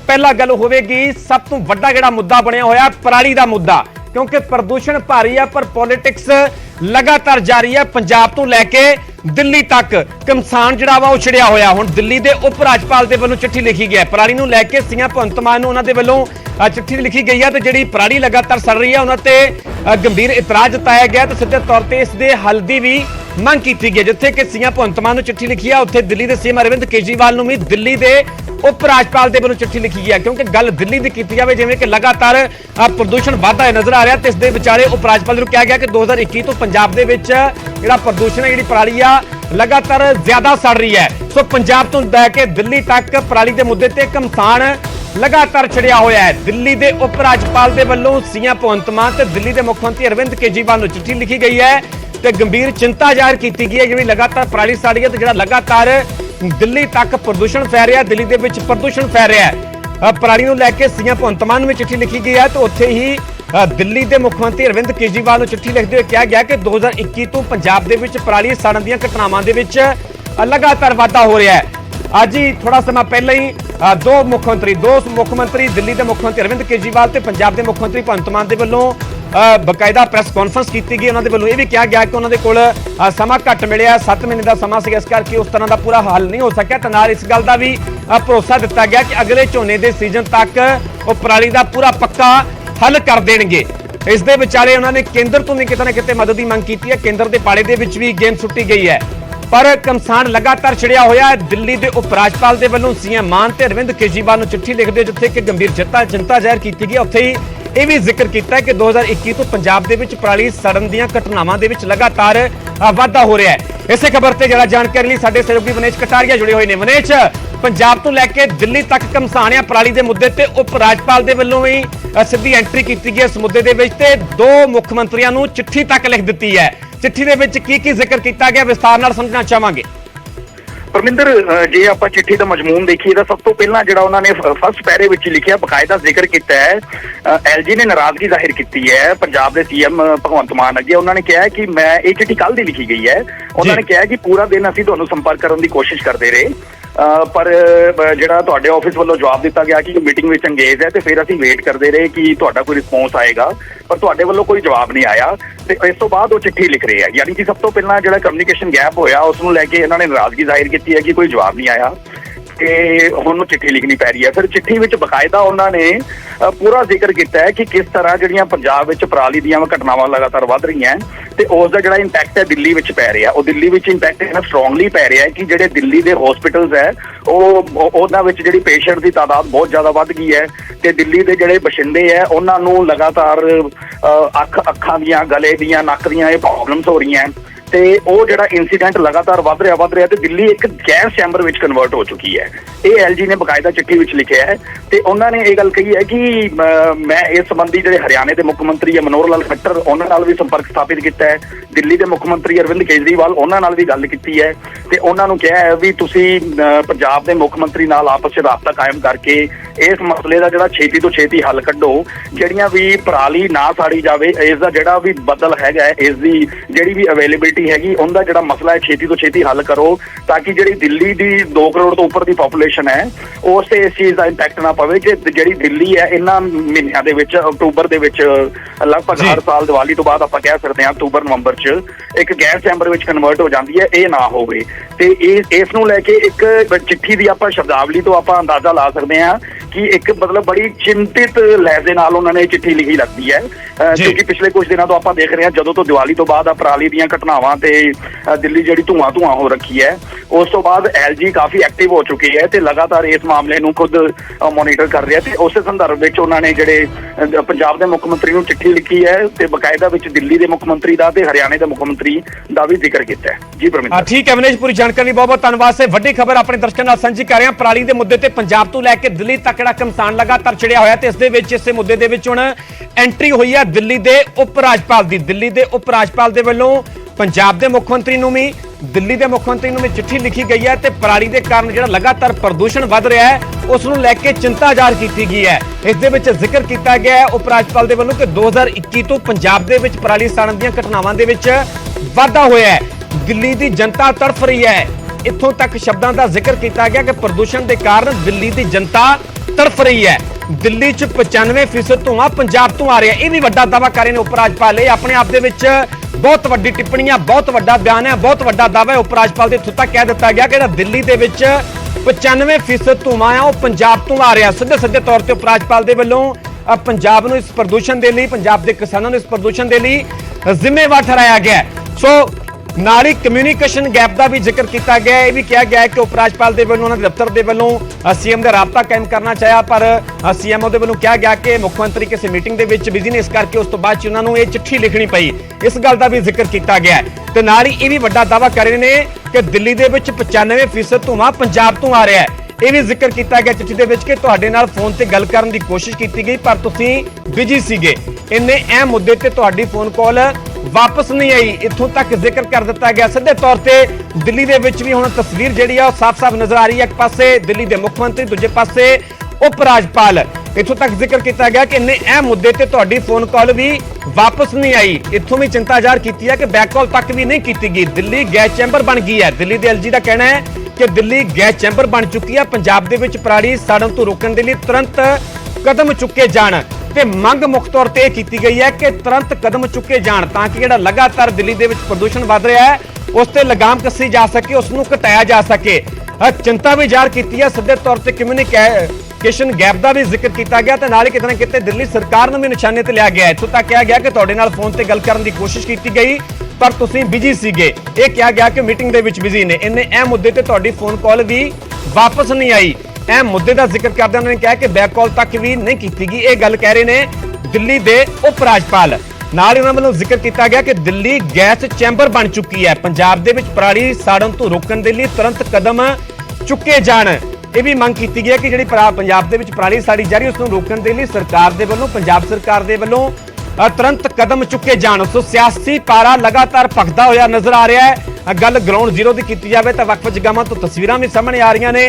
पहला गल होवेगी सब तो वड्डा जिहड़ा मुद्दा बनिया होया पराली दा मुद्दा, क्योंकि प्रदूषण भारी है पर पॉलिटिक्स लगातार जारी है। पंजाब तो लैके दिल्ली तक घमसान जिहड़ा वा छिड़िया होया। हुण दिल्ली के उप राज्यपाल दे वल्लों चिट्ठी लिखी गई है पराली नूं लैके सीएम भगवंत मान नूं उन्हां दे वल्लों चिट्ठी लिखी गई है। तो जिहड़ी पराली लगातार सड़ रही है उन्हां ते गंभीर इतराज जताया गया, तो सीधे तौर पर इसके हल की भी मंग की गई। जिथे कि सीएम भगवंत मान नूं चिट्ठी लिखी है, उत्थे दिल्ली के सीएम अरविंद केजरीवाल नूं भी दिल्ली के उप राज्यपाल दे वल्लों चिट्ठी लिखी गई है। क्योंकि गल दिल्ली की कीती जावे जिवें कि लगातार प्रदूषण वधदा नजर आ रहा, तो इसके विचारे उप राज्यपाल नूं कहा गया कि 2021 तो पंजाब दे विच जिहड़ा प्रदूषण है, जिहड़ी पराली आ लगातार ज्यादा सड़ रही है। सो पंजाब तो लैके दिल्ली तक पराली के मुद्दे ते घमसान लगातार छिड़िया होया है। दिल्ली के उप राज्यपाल के वल्लों सीएम भगवंत मान ते दिल्ली के मुख्यमंत्री अरविंद केजरीवाल नूं चिट्ठी लिखी गई है ते गंभीर चिंता जाहिर की गई है। जिहड़ी लगातार पराली सड़ रही है तो जिहड़ा लगातार दिल्ली तक प्रदूषण फैल रहा, दिल्ली के विच प्रदूषण फैल रहा है। पराली नूं लैके सीएम भगवंत मान नूं चिट्ठी लिखी गई है, तो उत्थे ही दिल्ली के मुख्यमंत्री अरविंद केजरीवाल नूं चिट्ठी लिखते हुए कहा गया कि 2021 तो पंजाब दे विच पराली सड़न दीयां घटनावां दे विच लगातार वाधा हो रहा है। अज ही थोड़ा समय पहले ही दो मुख्यमंत्री दिल्ली के मुख्यमंत्री अरविंद केजरीवाल ते पंजाब के मुख्यमंत्री भगवंत मान दे वल्लों बकायदा प्रेस कॉन्फ्रेंस की गई। उन्होंने वल्लों यह भी कहा गया कि उन्होंने कोल समा घट मिलिया, 7 महीने का समा सी, इस करके उस तरह का पूरा हल नहीं हो सकिया। तो नाल इस गल का भी भरोसा दिता गया कि अगले झोने के सीजन तक वो पराली का पूरा पक्का हल कर देंगे। इस दे विचाले उन्होंने केंद्र तो भी किते ना किते मदद की मंग की है। केंद्र के पाले दे विच भी गेंद सुट्टी गई है, पर घमसान लगातार छिड़िया होया है। दिल्ली के उप राज्यपाल के वल्लों सीएम मान ते अरविंद केजरीवाल नूं चिट्ठी लिखते जिथे कि गंभीर चिंता जाहिर की गई, उत्थे ही यह भी जिक्र किया कि 2021 तो पंजाब दे विच पराली सड़न दीयां घटनावां दे विच लगातार वाधा हो रहा है। इसे खबर से जरा जानकारी लिए साडे सहयोगी मनेश कटारिया जुड़े हुए हैं। मनेश, पंजाब तो लैके दिल्ली तक घमसान है पराली के मुद्दे ते उप राज्यपाल के वल्लों भी सीधी एंट्री की गई इस मुद्दे दे विच ते दो मुख मंत्रियों नूं चिट्ठी तक लिख दी है। चिट्ठी दे विच की जिक्र किया गया विस्तार नाल समझना चाहांगे। परमिंदर, जे आपां चिट्ठी दा मजमून देखिए तो सब तो पहला जिहड़ा उन्होंने फर्स्ट पैरे विच लिखिया बकायदा जिक्र किया है। एलजी ने नाराजगी जाहिर की है पंजाब के सीएम भगवंत मान अगे। उन्होंने कहा है कि मैं ये चिट्ठी कल दी लिखी गई है। उन्होंने कहा कि पूरा दिन असीं तुहानूं संपर्क करने की कोशिश करते रहे, पर जिहड़ा तुहाडे ऑफिस वालों जवाब दिता गया कि मीटिंग विच अंगेज है, तो फिर असीं वेट करते रहे कि तुहाडा कोई रिस्पॉन्स आएगा, पर तुहाडे वालों कोई जवाब नहीं आया। तो इस तो बाद वो चिट्ठी लिख रहे हैं, यानी कि सब तो पहला जिहड़ा कम्युनिकेशन गैप होया उसनूं लैके इन्होंने नाराजगी जाहिर की है कि कोई जवाब नहीं आया ते हुण चिट्ठी लिखनी पै रही है। फिर चिट्ठी विच बकायदा उन्होंने पूरा जिक्र किया है कि किस तरह जिहड़ियां पंजाब विच पराली दीयां घटनावां लगातार वध रही हैं ते उसका जिहड़ा इंपैक्ट है दिल्ली विच पै रहा है। वो दिल्ली विच इंपैक्ट इन्ना स्ट्रोंगली पै रहा है कि जिहड़े दिल्ली के हॉस्पिटल्स है उन्हां विच जिहड़ी पेशेंट की तादाद बहुत ज़्यादा वध गई है ते दिल्ली के जिहड़े बशिंदे है उन्हां नूं लगातार अखां दीयां, गले दीयां, नक दीयां ये प्रॉब्लम्स हो रही हैं। तो वो जो इंसीडेंट लगातार वध रहा तो दिल्ली एक गैस चैंबर में कन्वर्ट हो चुकी है। ये एलजी ने बकायदा चिट्ठी विच लिखा है। तो उन्होंने ये गल कही है कि मैं इस संबंधी जो हरियाणा के मुख्यमंत्री है मनोहर लाल खट्टर उन्होंने भी संपर्क स्थापित किया है। दिल्ली के मुख्यमंत्री अरविंद केजरीवाल उन्होंने भी गल की है तो उन्होंने कहा है भी तुसी पंजाब के मुख्यमंत्री नाल आपस में राबता कायम करके इस मसले का जो छेती तो छेती हल कड्डो, जड़ियां भी पराली ना साड़ी जाए, इसका जोड़ा भी बदल है, इसकी जी भी अवेलेबिलिटी हैगी उनका जो मसला है छेती तो छेती हल करो, ताकि जी दिल्ली की 2 करोड़ तो उपर की पॉपूलेशन है उस इस चीज़ का इंपैक्ट ना पवे कि जी दिल्ली है इन्होंने महीनों के अक्तूबर के लगभग हर साल दिवाली तो बाद आप कह सकते हैं अक्तूबर नवंबर च एक गैस चैंबर में कन्वर्ट हो जाती है, ये ना हो। इस लैके एक चिट्ठी की आप शब्दावली तो आप अंदाजा ला सकते हैं कि एक मतलब बड़ी चिंतित लहजे नाल उन्होंने चिट्ठी लिखी लगती है। क्योंकि पिछले कुछ दिनों तो आप देख रहे हैं जो तो दिवाली तो बाद पराली दीयां घटनावां ते दिल्ली जी धुआं हो रखी है, उस तो बाद एलजी काफ़ी एक्टिव हो चुकी है तो लगातार इस मामले को खुद मॉनीटर कर रहा है। तो उस संदर्भ में उन्होंने जोड़े पंजाब के मुख्यमंत्री को चिट्ठी लिखी है तो बकायदा दिल्ली के मुख्यमंत्री का तो हरियाणा के मुख्यमंत्री का भी जिक्र किया है। जी परमिंदर, ठीक है मनीष, पूरी जानकारी बहुत बहुत धन्यवाद से। वड्डी खबर अपने दर्शकों नाल सांझी कर रहे हैं। पराली के मुद्दे ते पंजाब तो लैके दिल्ली तक जिहड़ा घमसान लगातार छिड़िया होया ते इस मुद्दे दे विच हुण एंट्री हुई है दिल्ली के उप राज्यपाल की। दिल्ली के उप राज्यपाल के वल्लों पंजाब के मुख्यमंत्री नूं भी दिल्ली के मुख्यमंत्री नूं भी चिट्ठी लिखी गई है तो पराली के कारण जो लगातार प्रदूषण वध रहा है उसनूं लैके चिंता जाहिर की गई है। इस दे विच जिक्र किया गया है उप राज्यपाल के वल्लों कि 2021 तो पंजाब दे विच पराली साड़न दीयां घटनावां दे विच वाधा होया है। दिल्ली की जनता तड़फ रही है, इत्थों तक शब्दों का जिक्र किया गया कि प्रदूषण के कारण दिल्ली की जनता तड़फ रही है। दिल्ली च 95% धुआं पंजाब तो आ रहा है, यह भी वड्डा दावा कर रहे हैं उप राज्यपाल। अपने आप दे विच बहुत वड्डी टिप्पणी है, बहुत वड्डा बयान है, बहुत वड्डा दावा है उप राज्यपाल दे। इत्थों तक कह दिता गया कि दिल्ली दे विच 95% धुआं है वह पंजाब तो आ रहा। सीधे सीधे तौर पर उप राज्यपाल दे वल्लों पंजाब नूं इस प्रदूषण दे लई, पंजाब दे किसानां नूं इस प्रदूषण दे लई जिम्मेवार ठहराया गया। सो नाल ही कम्यूनीकेशन गैप का भी जिक्र किया गया। यह भी कहा गया है कि उप राज्यपाल के वालों उन्होंने दफ्तर के वालों सीएम का राबता कायम करना चाहा, पर सीएमओ के वालों कहा गया कि मुख्यमंत्री किसी मीटिंग के बिजी ने, इस करके उस तो बाद उन्होंने ये चिट्ठी लिखनी पई। इस गल का भी जिक्र किया गया है। तो नाल ही यह भी वड्डा दावा कर रहे हैं कि दिल्ली के 95% धुआं पंजाब तो आ रहा है। यह भी जिक्र किया गया चिट्ठी के कि तुहाडे नाल फोन से गल करने की कोशिश की गई, पर तुसीं बिजी सीगे, इन्ने अहम मुद्दे ते तुहाडी फोन कॉल वापस नहीं आई। इत्थों तक जिक्र कर दिता गया। सीधे तौर पर दिल्ली दे विच भी हुण तस्वीर जिहड़ी है साफ साफ नजर आ रही है। एक पासे दिल्ली के मुख्यमंत्री, दूजे पासे उप राज्यपाल। इत्थों तक जिक्र किया गया कि इन्ने अहम मुद्दे ते तुहाडी फोन कॉल भी वापस नहीं आई। इत्थों भी चिंता ज़ाहिर की है कि बैक कॉल तक भी नहीं की गई। दिल्ली गैस चैंबर बन गई है। दिल्ली के एलजी का कहना है कि दिल्ली गैस चैंबर बन चुकी है। पंजाब दे विच पराली साड़न तो रोकने के लिए तुरंत कदम चुके जाण ते मंग मुख तौर पर की गई है कि तुरंत कदम चुके जाण ताकि जिहड़ा लगातार दिल्ली दे विच प्रदूषण वध रहा है उस ते लगाम कसी जा सके, उसनूं घटाया जा सके। चिंता भी ज़ाहिर की है। सीधे तौर पर कम्यूनीकेशन गैप का भी जिक्र किया गया तो नाल ही किते ना किते दिल्ली सरकार नूं भी निशाने ते लिया गया। इत्थों तक कहा गया कि तुहाडे नाल फोन ते गल करन दी कोशिश की गई, पर तुसीं बिजी सीगे। यह कहा गया कि मीटिंग दे विच बिजी ने, इन्ने अहम मुद्दे ते तुहाडी फोन कॉल भी वापस नहीं आई। अहम मुद्दे का जिक्र करते उन्होंने कहा कि बैक कॉल तक भी नहीं की गई। यह गल कह रहे हैं दिल्ली के उप राज्यपाल। नाल ही उन्होंने जिक्र किया गया कि दिल्ली गैस चैंबर बन चुकी है। पंजाब दे विच पराली साड़न तो रोकने के लिए तुरंत कदम चुके जाण। यह भी मंग की गई है कि जिहड़ी पंजाब दे विच पराली साड़ी जा रही उसनूं रोकने के लिए सरकार दे वल्लों, पंजाब सरकार दे वल्लों तुरंत कदम चुके जाण। सो सियासी पारा लगातार भखदा होया नजर आ रहा है। गल ग्राउंड जीरो की की जाए तो वक्फ जगहों तो तस्वीरां भी सामने आ रही ने।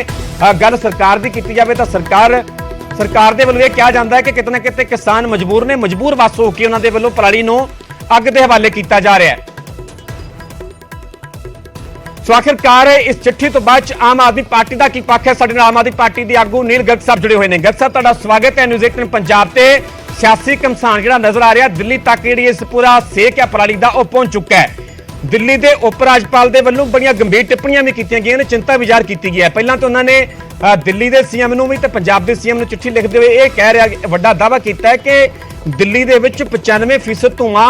गल सरकार की की जाए तो सरकार दे वल्लों यह कहा जाता है कि किते ना किते किसान मजबूर ने, मजबूर वस होकर उन्होंने वल्लों पराली नूं अग दे हवाले किया जा रहा है। सो आखिरकार इस चिट्ठी तो बाद आम आदमी पार्टी का की पक्ष है। साडे नाल आम आदमी पार्टी के आगू नील गर्ग साहब जुड़े हुए हैं। गर्ग साहब तुहाडा स्वागत है न्यूज़ 18 पंजाब ते। सियासी घमसान जिहड़ा नजर आ रहा दिल्ली तक जिहड़ी इस पूरा सेक है पराली का वह पहुंच चुका है। दिल्ली के उप राज्यपाल के वल्लों बड़ियां गंभीर टिप्पणियां भी की गई ने, चिंता भी ज़ाहिर की गई है। पहला तो उन्होंने दिल्ली के सीएम नूं भी ते पंजाब के सीएम नूं चिट्ठी लिखते हुए यह कह रहा वड्डा दावा किया है कि दिल्ली के 95% धुआं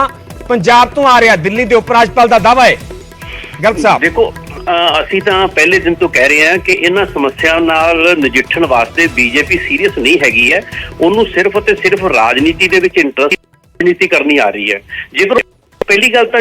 पंजाब तो आ रहा। दिल्ली के उप राज्यपाल का दावा है। गर्ग साहब देखो, ਅਸੀਂ ਤਾਂ ਪਹਿਲੇ ਦਿਨ ਤੋਂ ਕਹਿ ਰਹੇ ਹਾਂ ਕਿ ਇਹਨਾਂ ਸਮੱਸਿਆ ਨਾਲ ਨਜਿੱਠਣ ਵਾਸਤੇ ਬੀਜੇਪੀ ਸੀਰੀਅਸ ਨਹੀਂ ਹੈਗੀ ਹੈ। ਉਹਨੂੰ ਸਿਰਫ ਤੇ ਸਿਰਫ ਰਾਜਨੀਤੀ ਦੇ ਵਿੱਚ ਇੰਟਰਸਟ ਰਾਜਨੀਤੀ ਕਰਨੀ ਆ ਰਹੀ ਹੈ। ਜੇਕਰ ਪਹਿਲੀ ਗੱਲ ਤਾਂ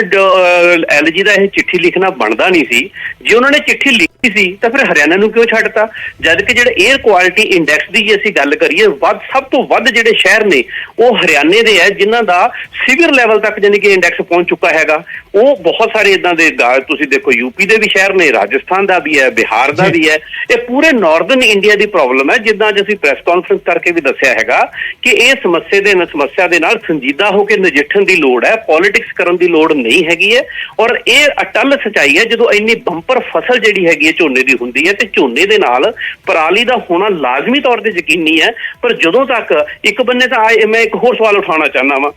ਐਲਜੀ ਦਾ ਇਹ ਚਿੱਠੀ ਲਿਖਣਾ ਬਣਦਾ ਨਹੀਂ ਸੀ। ਜੇ ਉਹਨਾਂ ਨੇ ਚਿੱਠੀ ਲਿਖੀ ਸੀ ਤਾਂ ਫਿਰ ਹਰਿਆਣਾ ਨੂੰ ਕਿਉਂ ਛੱਡਤਾ? ਜਦ ਕਿ ਜਿਹੜਾ 에ਅਰ ਕੁਆਲਿਟੀ ਇੰਡੈਕਸ ਦੀ ਜੇ ਅਸੀਂ ਗੱਲ ਕਰੀਏ ਸਭ ਤੋਂ ਵੱਧ ਜਿਹੜੇ ਸ਼ਹਿਰ ਨੇ ਉਹ ਹਰਿਆਣੇ ਦੇ ਹੈ ਜਿਨ੍ਹਾਂ ਦਾ ਸੀਵੀਅਰ ਲੈਵਲ ਤੱਕ ਜਾਨੀ ਕਿ ਇੰਡੈਕਸ ਪਹੁੰਚ ਚੁੱਕਾ ਹੈਗਾ। ਉਹ ਬਹੁਤ ਸਾਰੇ ਇਦਾਂ ਦੇ ਤੁਸੀਂ ਦੇਖੋ ਯੂਪੀ ਦੇ ਵੀ ਸ਼ਹਿਰ ਨੇ, ਰਾਜਸਥਾਨ ਦਾ ਵੀ ਹੈ, ਬਿਹਾਰ ਦਾ ਵੀ ਹੈ। ਇਹ ਪੂਰੇ ਨਾਰਦਰਨ ਇੰਡੀਆ ਦੀ ਪ੍ਰੋਬਲਮ ਹੈ। ਜਿੱਦਾਂ ਅੱਜ ਅਸੀਂ ਪ੍ਰੈਸ ਕਾਨਫਰੰਸ ਕਰਕੇ ਵੀ ਦੱਸਿਆ ਹੈਗਾ ਕਿ ਇਹ ਸਮੱਸਿਆ ਦੇ ਨਾਲ ਸੰਜੀਦਾ ਹੋ ਕੇ ਨਜਿੱਠਣ ਦੀ ਲੋੜ ਹੈ, ਪੋਲਿਟਿਕਸ ਕਰਨ ਦੀ ਲੋੜ ਨਹੀਂ ਹੈਗੀ ਹੈ। ਔਰ ਇਹ ਅਟੱਲ ਸਚਾਈ ਹੈ ਜਦੋਂ ਇੰਨੀ ਬੰਪਰ ਫਸਲ ਜਿਹੜੀ ਹੈਗੀ ਹੈ ਝੋਨੇ ਦੀ ਹੁੰਦੀ ਹੈ ਤੇ ਝੋਨੇ ਦੇ ਨਾਲ ਪਰਾਲੀ ਦਾ ਹੋਣਾ ਲਾਜ਼ਮੀ ਤੌਰ ਤੇ ਯਕੀਨੀ ਹੈ। ਪਰ ਜਦੋਂ ਤੱਕ ਇੱਕ ਬੰਨੇ ਤਾਂ ਮੈਂ ਇੱਕ ਹੋਰ ਸਵਾਲ ਉਠਾਉਣਾ ਚਾਹੁੰਦਾ ਵਾਂ,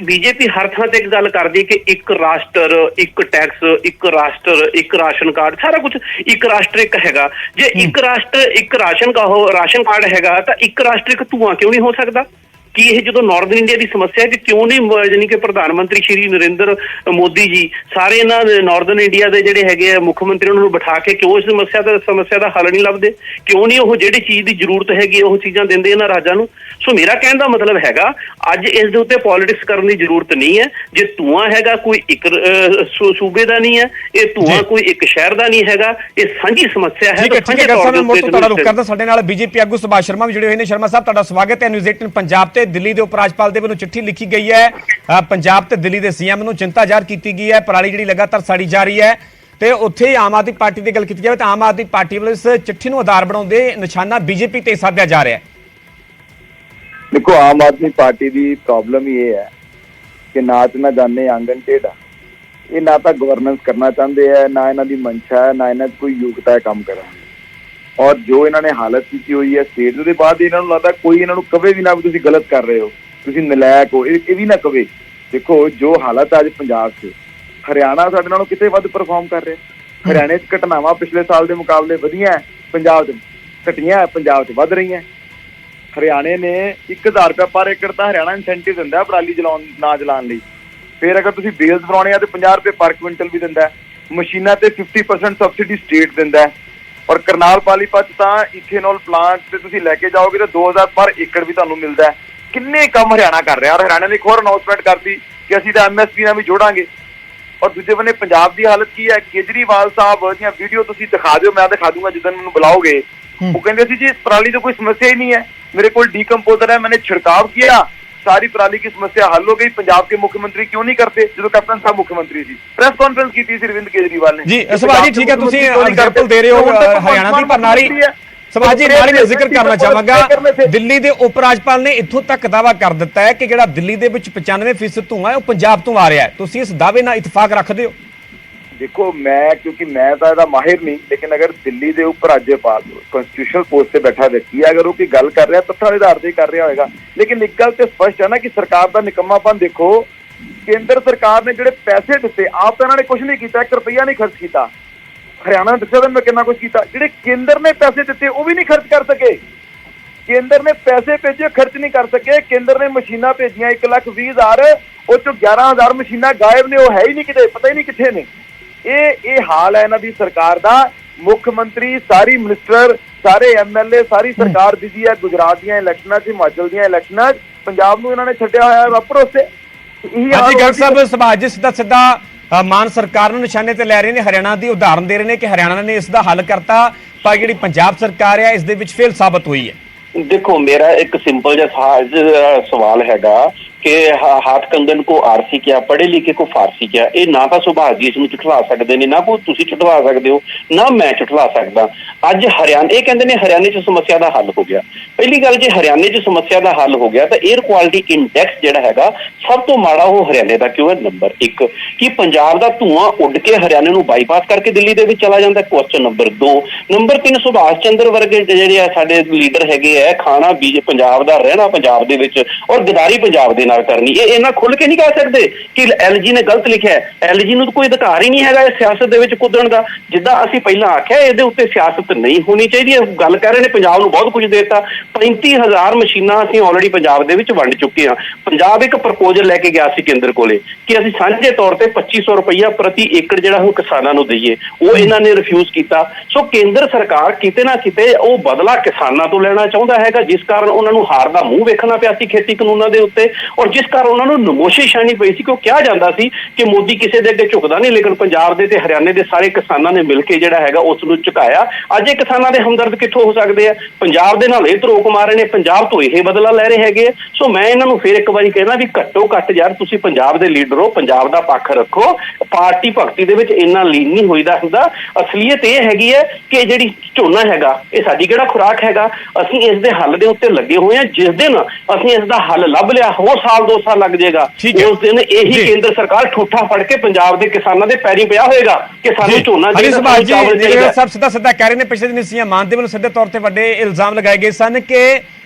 ਬੀਜੇਪੀ ਹਰ ਥਾਂ ਤੇ ਇੱਕ ਗੱਲ ਕਰਦੀ ਕਿ ਇੱਕ ਰਾਸ਼ਟਰ, ਇੱਕ ਟੈਕਸ, ਇੱਕ ਰਾਸ਼ਟਰ, ਇੱਕ ਰਾਸ਼ਨ ਕਾਰਡ, ਸਾਰਾ ਕੁਝ ਇੱਕ ਰਾਸ਼ਟਰ ਇੱਕ ਹੈਗਾ। ਜੇ ਇੱਕ ਰਾਸ਼ਟਰ ਇੱਕ ਰਾਸ਼ਨ ਕਾਰਡ ਹੈਗਾ ਤਾਂ ਇੱਕ ਰਾਸ਼ਟਰ ਇੱਕ ਧੂਆਂ ਕਿਉਂ ਨਹੀਂ ਹੋ ਸਕਦਾ? ਕਿ ਇਹ ਜਦੋਂ ਨਾਰਥ ਇੰਡੀਆ ਦੀ ਸਮੱਸਿਆ ਹੈ ਕਿ ਕਿਉਂ ਨਹੀਂ ਯਾਨੀ ਕਿ ਪ੍ਰਧਾਨ ਮੰਤਰੀ ਸ਼੍ਰੀ ਨਰਿੰਦਰ ਮੋਦੀ ਜੀ ਸਾਰੇ ਇਹਨਾਂ ਨਾਰਥਰਨ ਇੰਡੀਆ ਦੇ ਜਿਹੜੇ ਹੈਗੇ ਆ ਮੁੱਖ ਮੰਤਰੀ ਉਹਨਾਂ ਨੂੰ ਬਿਠਾ ਕੇ ਕਿਉਂ ਇਸ ਸਮੱਸਿਆ ਦਾ ਹੱਲ ਨਹੀਂ ਲੱਭਦੇ? ਕਿਉਂ ਨਹੀਂ ਉਹ ਜਿਹੜੀ ਚੀਜ਼ ਦੀ ਜ਼ਰੂਰਤ ਹੈਗੀ ਉਹ ਚੀਜ਼ਾਂ ਦਿੰਦੇ ਇਹਨਾਂ ਰਾਜਾਂ ਨੂੰ? ਸੋ ਮੇਰਾ ਕਹਿਣ ਦਾ ਮਤਲਬ ਹੈਗਾ ਅੱਜ ਇਸ ਦੇ ਉੱਤੇ ਪੋਲਿਟਿਕਸ ਕਰਨ ਦੀ ਜ਼ਰੂਰਤ ਨਹੀਂ ਹੈ। ਜੇ ਧੂਆਂ ਹੈਗਾ ਕੋਈ ਇੱਕ ਸੂਬੇ ਦਾ ਨਹੀਂ ਹੈ, ਇਹ ਧੂਆਂ ਕੋਈ ਇੱਕ ਸ਼ਹਿਰ ਦਾ ਨਹੀਂ ਹੈਗਾ, ਇਹ ਸਾਂਝੀ ਸਮੱਸਿਆ ਹੈ। ਸਾਡੇ ਨਾਲ ਬੀਜੇਪੀ ਆਗੂ ਸੁਭਾਸ਼ ਸ਼ਰਮਾ ਵੀ ਜੁੜੇ ਹੋਏ ਨੇ। ਸ਼ਰਮਾ ਸਾਹਿਬ ਤੁਹਾਡਾ ਸਵਾਗਤ ਹੈ न्यूज़ 18 पंजाब ਤੇ। दिल्ली के उप राज्यपाल के वालों चिट्ठी लिखी गई है। पंजाब ते दिल्ली के सीएम नूं चिंता ਜ਼ਾਹਿਰ की गई है, पराली जी लगातार साड़ी जा रही है। तो उत्थे आम आदमी पार्टी की गल की जाए तो आम आदमी पार्टी वालों इस चिट्ठी नूं आधार बनाउंदे निशाना बीजेपी ते साधा जा रहा है। देखो, आम आदमी पार्टी की प्रॉब्लम ये है कि नाच ना जाने आंगन टेढ़ा। ये ना तो गवर्नेंस करना चाहते हैं, ना इन्हां दी मंशा है, ना इन्हां कोई योग्यता है काम करने। ਔਰ ਜੋ ਇਹਨਾਂ ਨੇ ਹਾਲਤ ਕੀਤੀ ਹੋਈ ਹੈ ਸਟੇਟ ਦੇ ਬਾਅਦ ਇਹਨਾਂ ਨੂੰ ਲੱਗਦਾ ਕੋਈ ਇਹਨਾਂ ਨੂੰ ਕਵੇ ਵੀ ਨਾ ਵੀ ਤੁਸੀਂ ਗਲਤ ਕਰ ਰਹੇ ਹੋ, ਤੁਸੀਂ ਨਲਾਇਕ ਹੋ, ਇਹ ਵੀ ਨਾ ਕਵੇ। ਦੇਖੋ ਜੋ ਹਾਲਤ ਅੱਜ ਪੰਜਾਬ 'ਚ, ਹਰਿਆਣਾ ਸਾਡੇ ਨਾਲੋਂ ਕਿਤੇ ਵੱਧ ਪਰਫਾਰਮ ਕਰ ਰਿਹਾ। ਹਰਿਆਣੇ 'ਚ ਘਟਨਾਵਾਂ ਪਿਛਲੇ ਸਾਲ ਦੇ ਮੁਕਾਬਲੇ ਵਧੀਆਂ, ਪੰਜਾਬ 'ਚ ਘਟੀਆਂ, ਪੰਜਾਬ 'ਚ ਵੱਧ ਰਹੀਆਂ। ਹਰਿਆਣੇ ਨੇ 1000 ਰੁਪਏ ਪਰ ਏਕੜ ਤਾਂ ਹਰਿਆਣਾ ਇਨਸੈਂਟਿਵ ਦਿੰਦਾ ਪਰਾਲੀ ਨਾ ਜਲਾਉਣ ਲਈ। ਫਿਰ ਅਗਰ ਤੁਸੀਂ ਬੇਲਸ ਬਣਾਉਣੇ ਆ ਤੇ 50 ਰੁਪਏ ਪਰ ਕੁਇੰਟਲ ਵੀ ਦਿੰਦਾ। ਮਸ਼ੀਨਾਂ ਤੇ 50% ਸਬਸਿਡੀ ਸਟੇਟ ਦਿੰਦਾ। ਔਰ ਕਰਨਾਲ ਪਾਲੀਪਤ ਤਾਂ ਇਥੇਨੋਲ ਪਲਾਂਟ ਤੇ ਤੁਸੀਂ ਲੈ ਕੇ ਜਾਓਗੇ ਤਾਂ 2000 ਪਰ ਏਕੜ ਵੀ ਤੁਹਾਨੂੰ ਮਿਲਦਾ। ਕਿੰਨੇ ਕੰਮ ਹਰਿਆਣਾ ਕਰ ਰਿਹਾ। ਔਰ ਹਰਿਆਣਾ ਨੇ ਇੱਕ ਹੋਰ ਅਨਾਉਂਸਮੈਂਟ ਕਰਤੀ ਕਿ ਅਸੀਂ ਤਾਂ MSP ਨਾਲ ਵੀ ਜੋੜਾਂਗੇ। ਔਰ ਦੂਜੇ ਬੰਨੇ ਪੰਜਾਬ ਦੀ ਹਾਲਤ ਕੀ ਹੈ, ਕੇਜਰੀਵਾਲ ਸਾਹਿਬ ਦੀਆਂ ਵੀਡੀਓ ਤੁਸੀਂ ਦਿਖਾ ਦਿਓ, ਮੈਂ ਦਿਖਾ ਦੂੰਗਾ ਜਿੱਦਣ ਮੈਨੂੰ ਬੁਲਾਓਗੇ। ਉਹ ਕਹਿੰਦੇ ਸੀ ਜੀ ਇਸ ਪਰਾਲੀ ਤੋਂ ਕੋਈ ਸਮੱਸਿਆ ही नहीं है, मेरे को डीकम्पोजर है, मैंने छिड़काव किया, सारी पराली की समस्या हल हो गई। पंजाब के मुख्यमंत्री क्यों नहीं करते जो कैप्टन साहब मुख्यमंत्री थी? प्रेस कॉन्फ्रेंस की थी अरविंद केजरीवाल ने। जी सवाल जी ठीक है, ਤੁਸੀਂ एग्जांपल ਦੇ ਰਹੇ ਹੋ ਹਰਿਆਣਾ ਦੀ, ਪਰ ਨਾਰੀ ਸਵਾਲ ਜੀ ਨਾਲ ਮੈਂ ਜ਼ਿਕਰ ਕਰਨਾ ਚਾਹਾਂਗਾ ਦਿੱਲੀ ਦੇ ਉਪ ਰਾਜਪਾਲ ਨੇ ਇੱਥੋਂ ਤੱਕ ਦਾਅਵਾ ਕਰ ਦਿੱਤਾ ਹੈ ਕਿ ਜਿਹੜਾ ਦਿੱਲੀ ਦੇ ਵਿੱਚ 95% ਧੂੰਆਂ ਹੈ ਉਹ ਪੰਜਾਬ ਤੋਂ ਆ ਰਿਹਾ ਹੈ। ਤੁਸੀਂ ਇਸ ਦਾਅਵੇ ਨਾਲ ਇਤਫਾਕ ਰੱਖਦੇ ਹੋ? देखो मैं क्योंकि मैं तो ਇਹਦਾ ਮਾਹਿਰ नहीं, लेकिन अगर दिल्ली ਦੇ उप राज्यपाल कॉन्स्टिट्यूशनल पोस्ट ਤੇ ਬੈਠਾ ਵਿਅਕਤੀ ਅਗਰ ਉਹ ਕੋਈ ਗੱਲ ਕਰ ਰਿਹਾ ਤੱਥਾਂ ਦੇ ਆਧਾਰ ਤੇ ਕਰ ਰਿਹਾ ਹੋਏਗਾ। ਲੇਕਿਨ ਇੱਕ ਗੱਲ ਤੇ ਸਪਸ਼ਟ ਹੈ ਨਾ ਕਿ ਸਰਕਾਰ ਦਾ ਨਿਕੰਮਾਪਨ ਦੇਖੋ। ਕੇਂਦਰ ਸਰਕਾਰ ਨੇ ਜਿਹੜੇ ਪੈਸੇ ਦਿੱਤੇ, ਆਪ ਤਾਂ ਇਹਨਾਂ ਨੇ ਕੁਝ ਨਹੀਂ ਕੀਤਾ, 1 ਰੁਪਈਆ ਨਹੀਂ ਖਰਚ ਕੀਤਾ। ਹਰਿਆਣਾ ਨੇ ਦੱਸਿਆ ਤਾਂ ਮੈਂ ਕਿੰਨਾ ਕੁਝ ਕੀਤਾ। ਜਿਹੜੇ ਕੇਂਦਰ ਨੇ ਪੈਸੇ ਦਿੱਤੇ ਉਹ ਵੀ ਨਹੀਂ ਖਰਚ ਕਰ ਸਕੇ। ਕੇਂਦਰ ਨੇ ਪੈਸੇ ਭੇਜੇ, ਖਰਚ ਨਹੀਂ ਕਰ ਸਕੇ। ਕੇਂਦਰ ਨੇ ਮਸ਼ੀਨਾਂ ਭੇਜੀਆਂ 1,20,000, ਉਹ ਚੋਂ 11,000 ਮਸ਼ੀਨਾਂ ਗਾਇਬ ਨੇ, ਉਹ ਹੈ ਹੀ ਨਹੀਂ ਕਿਤੇ, ਪਤਾ ਹੀ ਨਹੀਂ ਕਿੱਥੇ ਨੇ। ਇਹ ਹਾਲ ਹੈ ਇਹਨਾਂ ਦੀ ਸਰਕਾਰ ਦਾ। ਮੁੱਖ ਮੰਤਰੀ, ਸਾਰੀ ਮਿਨਿਸਟਰ, ਸਾਰੇ MLA, ਸਾਰੀ ਸਰਕਾਰ ਬਿਜ਼ੀ ਹੈ ਗੁਜਰਾਤ ਦੀਆਂ ਇਲੈਕਸ਼ਨਾਂ 'ਚ, ਹਿਮਾਚਲ ਦੀਆਂ ਇਲੈਕਸ਼ਨਾਂ 'ਚ। ਪੰਜਾਬ ਨੂੰ ਇਹਨਾਂ ਨੇ ਛੱਡਿਆ ਹੋਇਆ ਹੈ ਭਰੋਸੇ। ਹਾਂਜੀ ਗਰਗ ਸਾਹਿਬ, ਸਮਾਜ ਸਿੱਧਾ ਮਾਨ ਸਰਕਾਰ ਨੂੰ ਨਿਸ਼ਾਨੇ ਤੇ ਲੈ ਰਹੇ ਨੇ, ਹਰਿਆਣਾ ਦੀ ਉਦਾਹਰਨ ਦੇ ਰਹੇ ਨੇ ਕਿ ਹਰਿਆਣਾ ਨੇ ਇਸ ਦਾ ਹੱਲ ਕਰਤਾ, ਪਰ ਜਿਹੜੀ ਪੰਜਾਬ ਸਰਕਾਰ ਹੈ ਇਸ ਦੇ ਵਿੱਚ ਫੇਲ ਸਾਬਤ ਹੋਈ ਹੈ। ਦੇਖੋ ਮੇਰਾ ਇੱਕ ਸਿੰਪਲ ਜਿਹਾ ਸਵਾਲ ਹੈਗਾ ਕਿ हाथ कंगन को आरसी क्या, पढ़े लिखे को फारसी क्या। ये ना तो सुभाष जी इसमें ਝੁਠਲਾ सकते हैं, ना कोई तुसी ਝੁਠਲਾ सकते हो, ना मैं ਝੁਠਲਾ सकता। ਅੱਜ ਹਰਿਆਣਾ ਇਹ ਕਹਿੰਦੇ ਨੇ ਹਰਿਆਣੇ 'ਚ ਸਮੱਸਿਆ ਦਾ ਹੱਲ ਹੋ ਗਿਆ। ਪਹਿਲੀ ਗੱਲ ਜੇ ਹਰਿਆਣੇ 'ਚ ਸਮੱਸਿਆ ਦਾ ਹੱਲ ਹੋ ਗਿਆ ਤਾਂ 에ਅਰ ਕੁਆਲਿਟੀ ਇੰਡੈਕਸ ਜਿਹੜਾ ਹੈਗਾ ਸਭ ਤੋਂ ਮਾੜਾ ਉਹ ਹਰਿਆਣੇ ਦਾ ਕਿਉਂ ਹੈ? ਨੰਬਰ 1 ਕਿ ਪੰਜਾਬ ਦਾ ਧੂਆਂ ਉੱਡ ਕੇ ਹਰਿਆਣੇ ਨੂੰ ਬਾਈਪਾਸ ਕਰਕੇ ਦਿੱਲੀ ਦੇ ਵਿੱਚ ਚਲਾ ਜਾਂਦਾ, question number 2। Number 3 Subhash Chandra ਵਰਗੇ ਜਿਹੜੇ ਆ ਸਾਡੇ ਲੀਡਰ ਹੈਗੇ ਆ, ਖਾਣਾ ਪੰਜਾਬ ਦਾ, ਰਹਿਣਾ ਪੰਜਾਬ ਦੇ ਵਿੱਚ ਔਰ ਗਦਾਰੀ ਪੰਜਾਬ ਦੇ ਨਾਲ ਕਰਨੀ। ਇਹ ਇਹਨਾਂ ਖੁੱਲ ਕੇ ਨਹੀਂ ਕਹਿ ਸਕਦੇ ਕਿ LG ਨੇ ਗਲਤ ਲਿਖਿਆ ਹੈ। LG ਨੂੰ ਤਾਂ ਕੋਈ ਅਧਿਕਾਰ ਹੀ ਨਹੀਂ ਹੈਗਾ ਇਸ ਸਿਆਸਤ ਦੇ ਵਿੱਚ ਕੁੱਦਣ ਦਾ। ਜਿੱਦਾਂ ਅਸੀਂ ਪਹਿਲਾਂ ਆਖਿਆ ਇਹਦੇ ਉੱਤੇ ਸਿਆਸਤ ਨਹੀਂ ਹੋਣੀ ਚਾਹੀਦੀ। ਗੱਲ ਕਰ ਰਹੇ ਨੇ ਪੰਜਾਬ ਨੂੰ ਬਹੁਤ ਕੁਝ ਦੇਤਾ। 35,000 ਮਸ਼ੀਨਾਂ ਅਸੀਂ ਆਲਰੇਡੀ ਪੰਜਾਬ ਦੇ ਵਿੱਚ ਵੰਡ ਚੁੱਕੇ ਹਾਂ। ਪੰਜਾਬ ਇੱਕ ਪ੍ਰਪੋਜ਼ਲ ਲੈ ਕੇ ਗਿਆ ਸੀ ਕੇਂਦਰ ਕੋਲੇ ਕਿ ਅਸੀਂ ਸਾਂਝੇ ਤੌਰ ਤੇ 2500 ਰੁਪਈਆ ਪ੍ਰਤੀ ਏਕੜ ਜਿਹੜਾ ਉਹ ਕਿਸਾਨਾਂ ਨੂੰ ਦਈਏ। ਉਹ ਇਹਨਾਂ ਨੇ ਰਿਫਿਊਜ਼ ਕੀਤਾ। ਸੋ ਕੇਂਦਰ ਸਰਕਾਰ ਕਿਤੇ ਨਾ ਕਿਤੇ ਉਹ ਬਦਲਾ ਕਿਸਾਨਾਂ ਤੋਂ ਲੈਣਾ ਚਾਹੁੰਦਾ ਹੈਗਾ, ਜਿਸ ਕਾਰਨ ਉਹਨਾਂ ਨੂੰ ਹਾਰ ਦਾ ਮੂੰਹ ਵੇਖਣਾ ਪਿਆ ਸੀ ਖੇਤੀ ਕਾਨੂੰਨਾਂ ਦੇ ਉੱਤੇ, ਔਰ ਜਿਸ ਕਾਰਨ ਉਹਨਾਂ ਨੂੰ ਨਮੋਸ਼ੀ ਛਾਣੀ ਪਈ ਸੀ ਕਿ ਉਹ ਕਿਹਾ ਜਾਂਦਾ ਸੀ ਕਿ ਮੋਦੀ ਕਿਸੇ ਦੇ ਅੱਗੇ ਝੁਕਦਾ ਨਹੀਂ, ਲੇਕਿਨ ਪੰਜਾਬ ਦੇ ਤੇ ਹਰਿਆਣੇ ਦੇ ਸਾਰੇ ਕਿਸਾਨਾਂ ਨੇ ਮਿਲ ਕੇ ਜਿਹੜਾ ਹੈਗਾ ਉਸ ਨੂੰ ਝੁਕਾਇਆ। ਅੱਜ ਇਹ ਕਿਸਾਨਾਂ ਦੇ ਹਮਦਰਦ ਕਿੱਥੋਂ ਹੋ ਸਕਦੇ ਆ? ਪੰਜਾਬ ਦੇ ਨਾਲ ਇਹ ਧਰੋਕ ਮਾਰੇ ਨੇ, ਪੰਜਾਬ ਤੋਂ ਇਹ ਬਦਲਾ ਲੈ ਰਹੇ ਹੈਗੇ। ਸੋ ਮੈਂ ਇਹਨਾਂ ਨੂੰ ਫਿਰ ਇੱਕ ਵਾਰੀ ਕਹਿਣਾ ਵੀ ਘੱਟੋ ਘੱਟ ਯਾਰ ਤੁਸੀਂ ਪੰਜਾਬ ਦੇ ਲੀਡਰ ਹੋ, ਪੰਜਾਬ ਦਾ ਪੱਖ ਰੱਖੋ। ਪਾਰਟੀ ਭਗਤੀ ਦੇ ਵਿੱਚ ਇੰਨਾ ਲੀਨ ਨਹੀਂ ਹੋਈਦਾ ਹੁੰਦਾ। ਅਸਲੀਅਤ ਇਹ ਹੈਗੀ ਹੈ ਕਿ ਜਿਹੜੀ ਝੋਨਾ ਹੈਗਾ ਇਹ ਸਾਡੀ ਕਿਹੜਾ ਖੁਰਾਕ ਹੈਗਾ। ਅਸੀਂ ਇਸ ਦੇ ਹੱਲ ਦੇ ਉੱਤੇ ਲੱਗੇ ਹੋਏ ਹਾਂ। ਜਿਸ ਦਿਨ ਅਸੀਂ ਇਸ ਦਾ ਹੱਲ ਲੱਭ ਲਿਆ, ਹੋਰ ਸਾਲ 2 ਸਾਲ ਲੱਗ ਜਾਏਗਾ, ਉਸ ਦਿਨ ਇਹੀ ਕੇਂਦਰ ਸਰਕਾਰ ਠੂਠਾ ਫੜ ਕੇ ਪੰਜਾਬ ਦੇ ਕਿਸਾਨਾਂ ਦੇ ਪੈਰੀਂ ਪਿਆ ਹੋਏਗਾ ਕਿ ਸਾਨੂੰ ਝੋਨਾ ਚਾਹੀਦਾ। ਸਭ ਸਿੱਧਾ ਕਹਿ ਰਹੇ ਨੇ, ਪਿਛਲੇ ਦਿਨ ਸੀਐਮ ਮਾਨ ਦੇ ਵੱਲੋਂ ਸਿੱਧੇ ਤੌਰ ਤੇ ਵੱਡੇ ਇਲਜ਼ਾਮ ਲਗਾਏ ਗਏ ਸਨ ਕਿ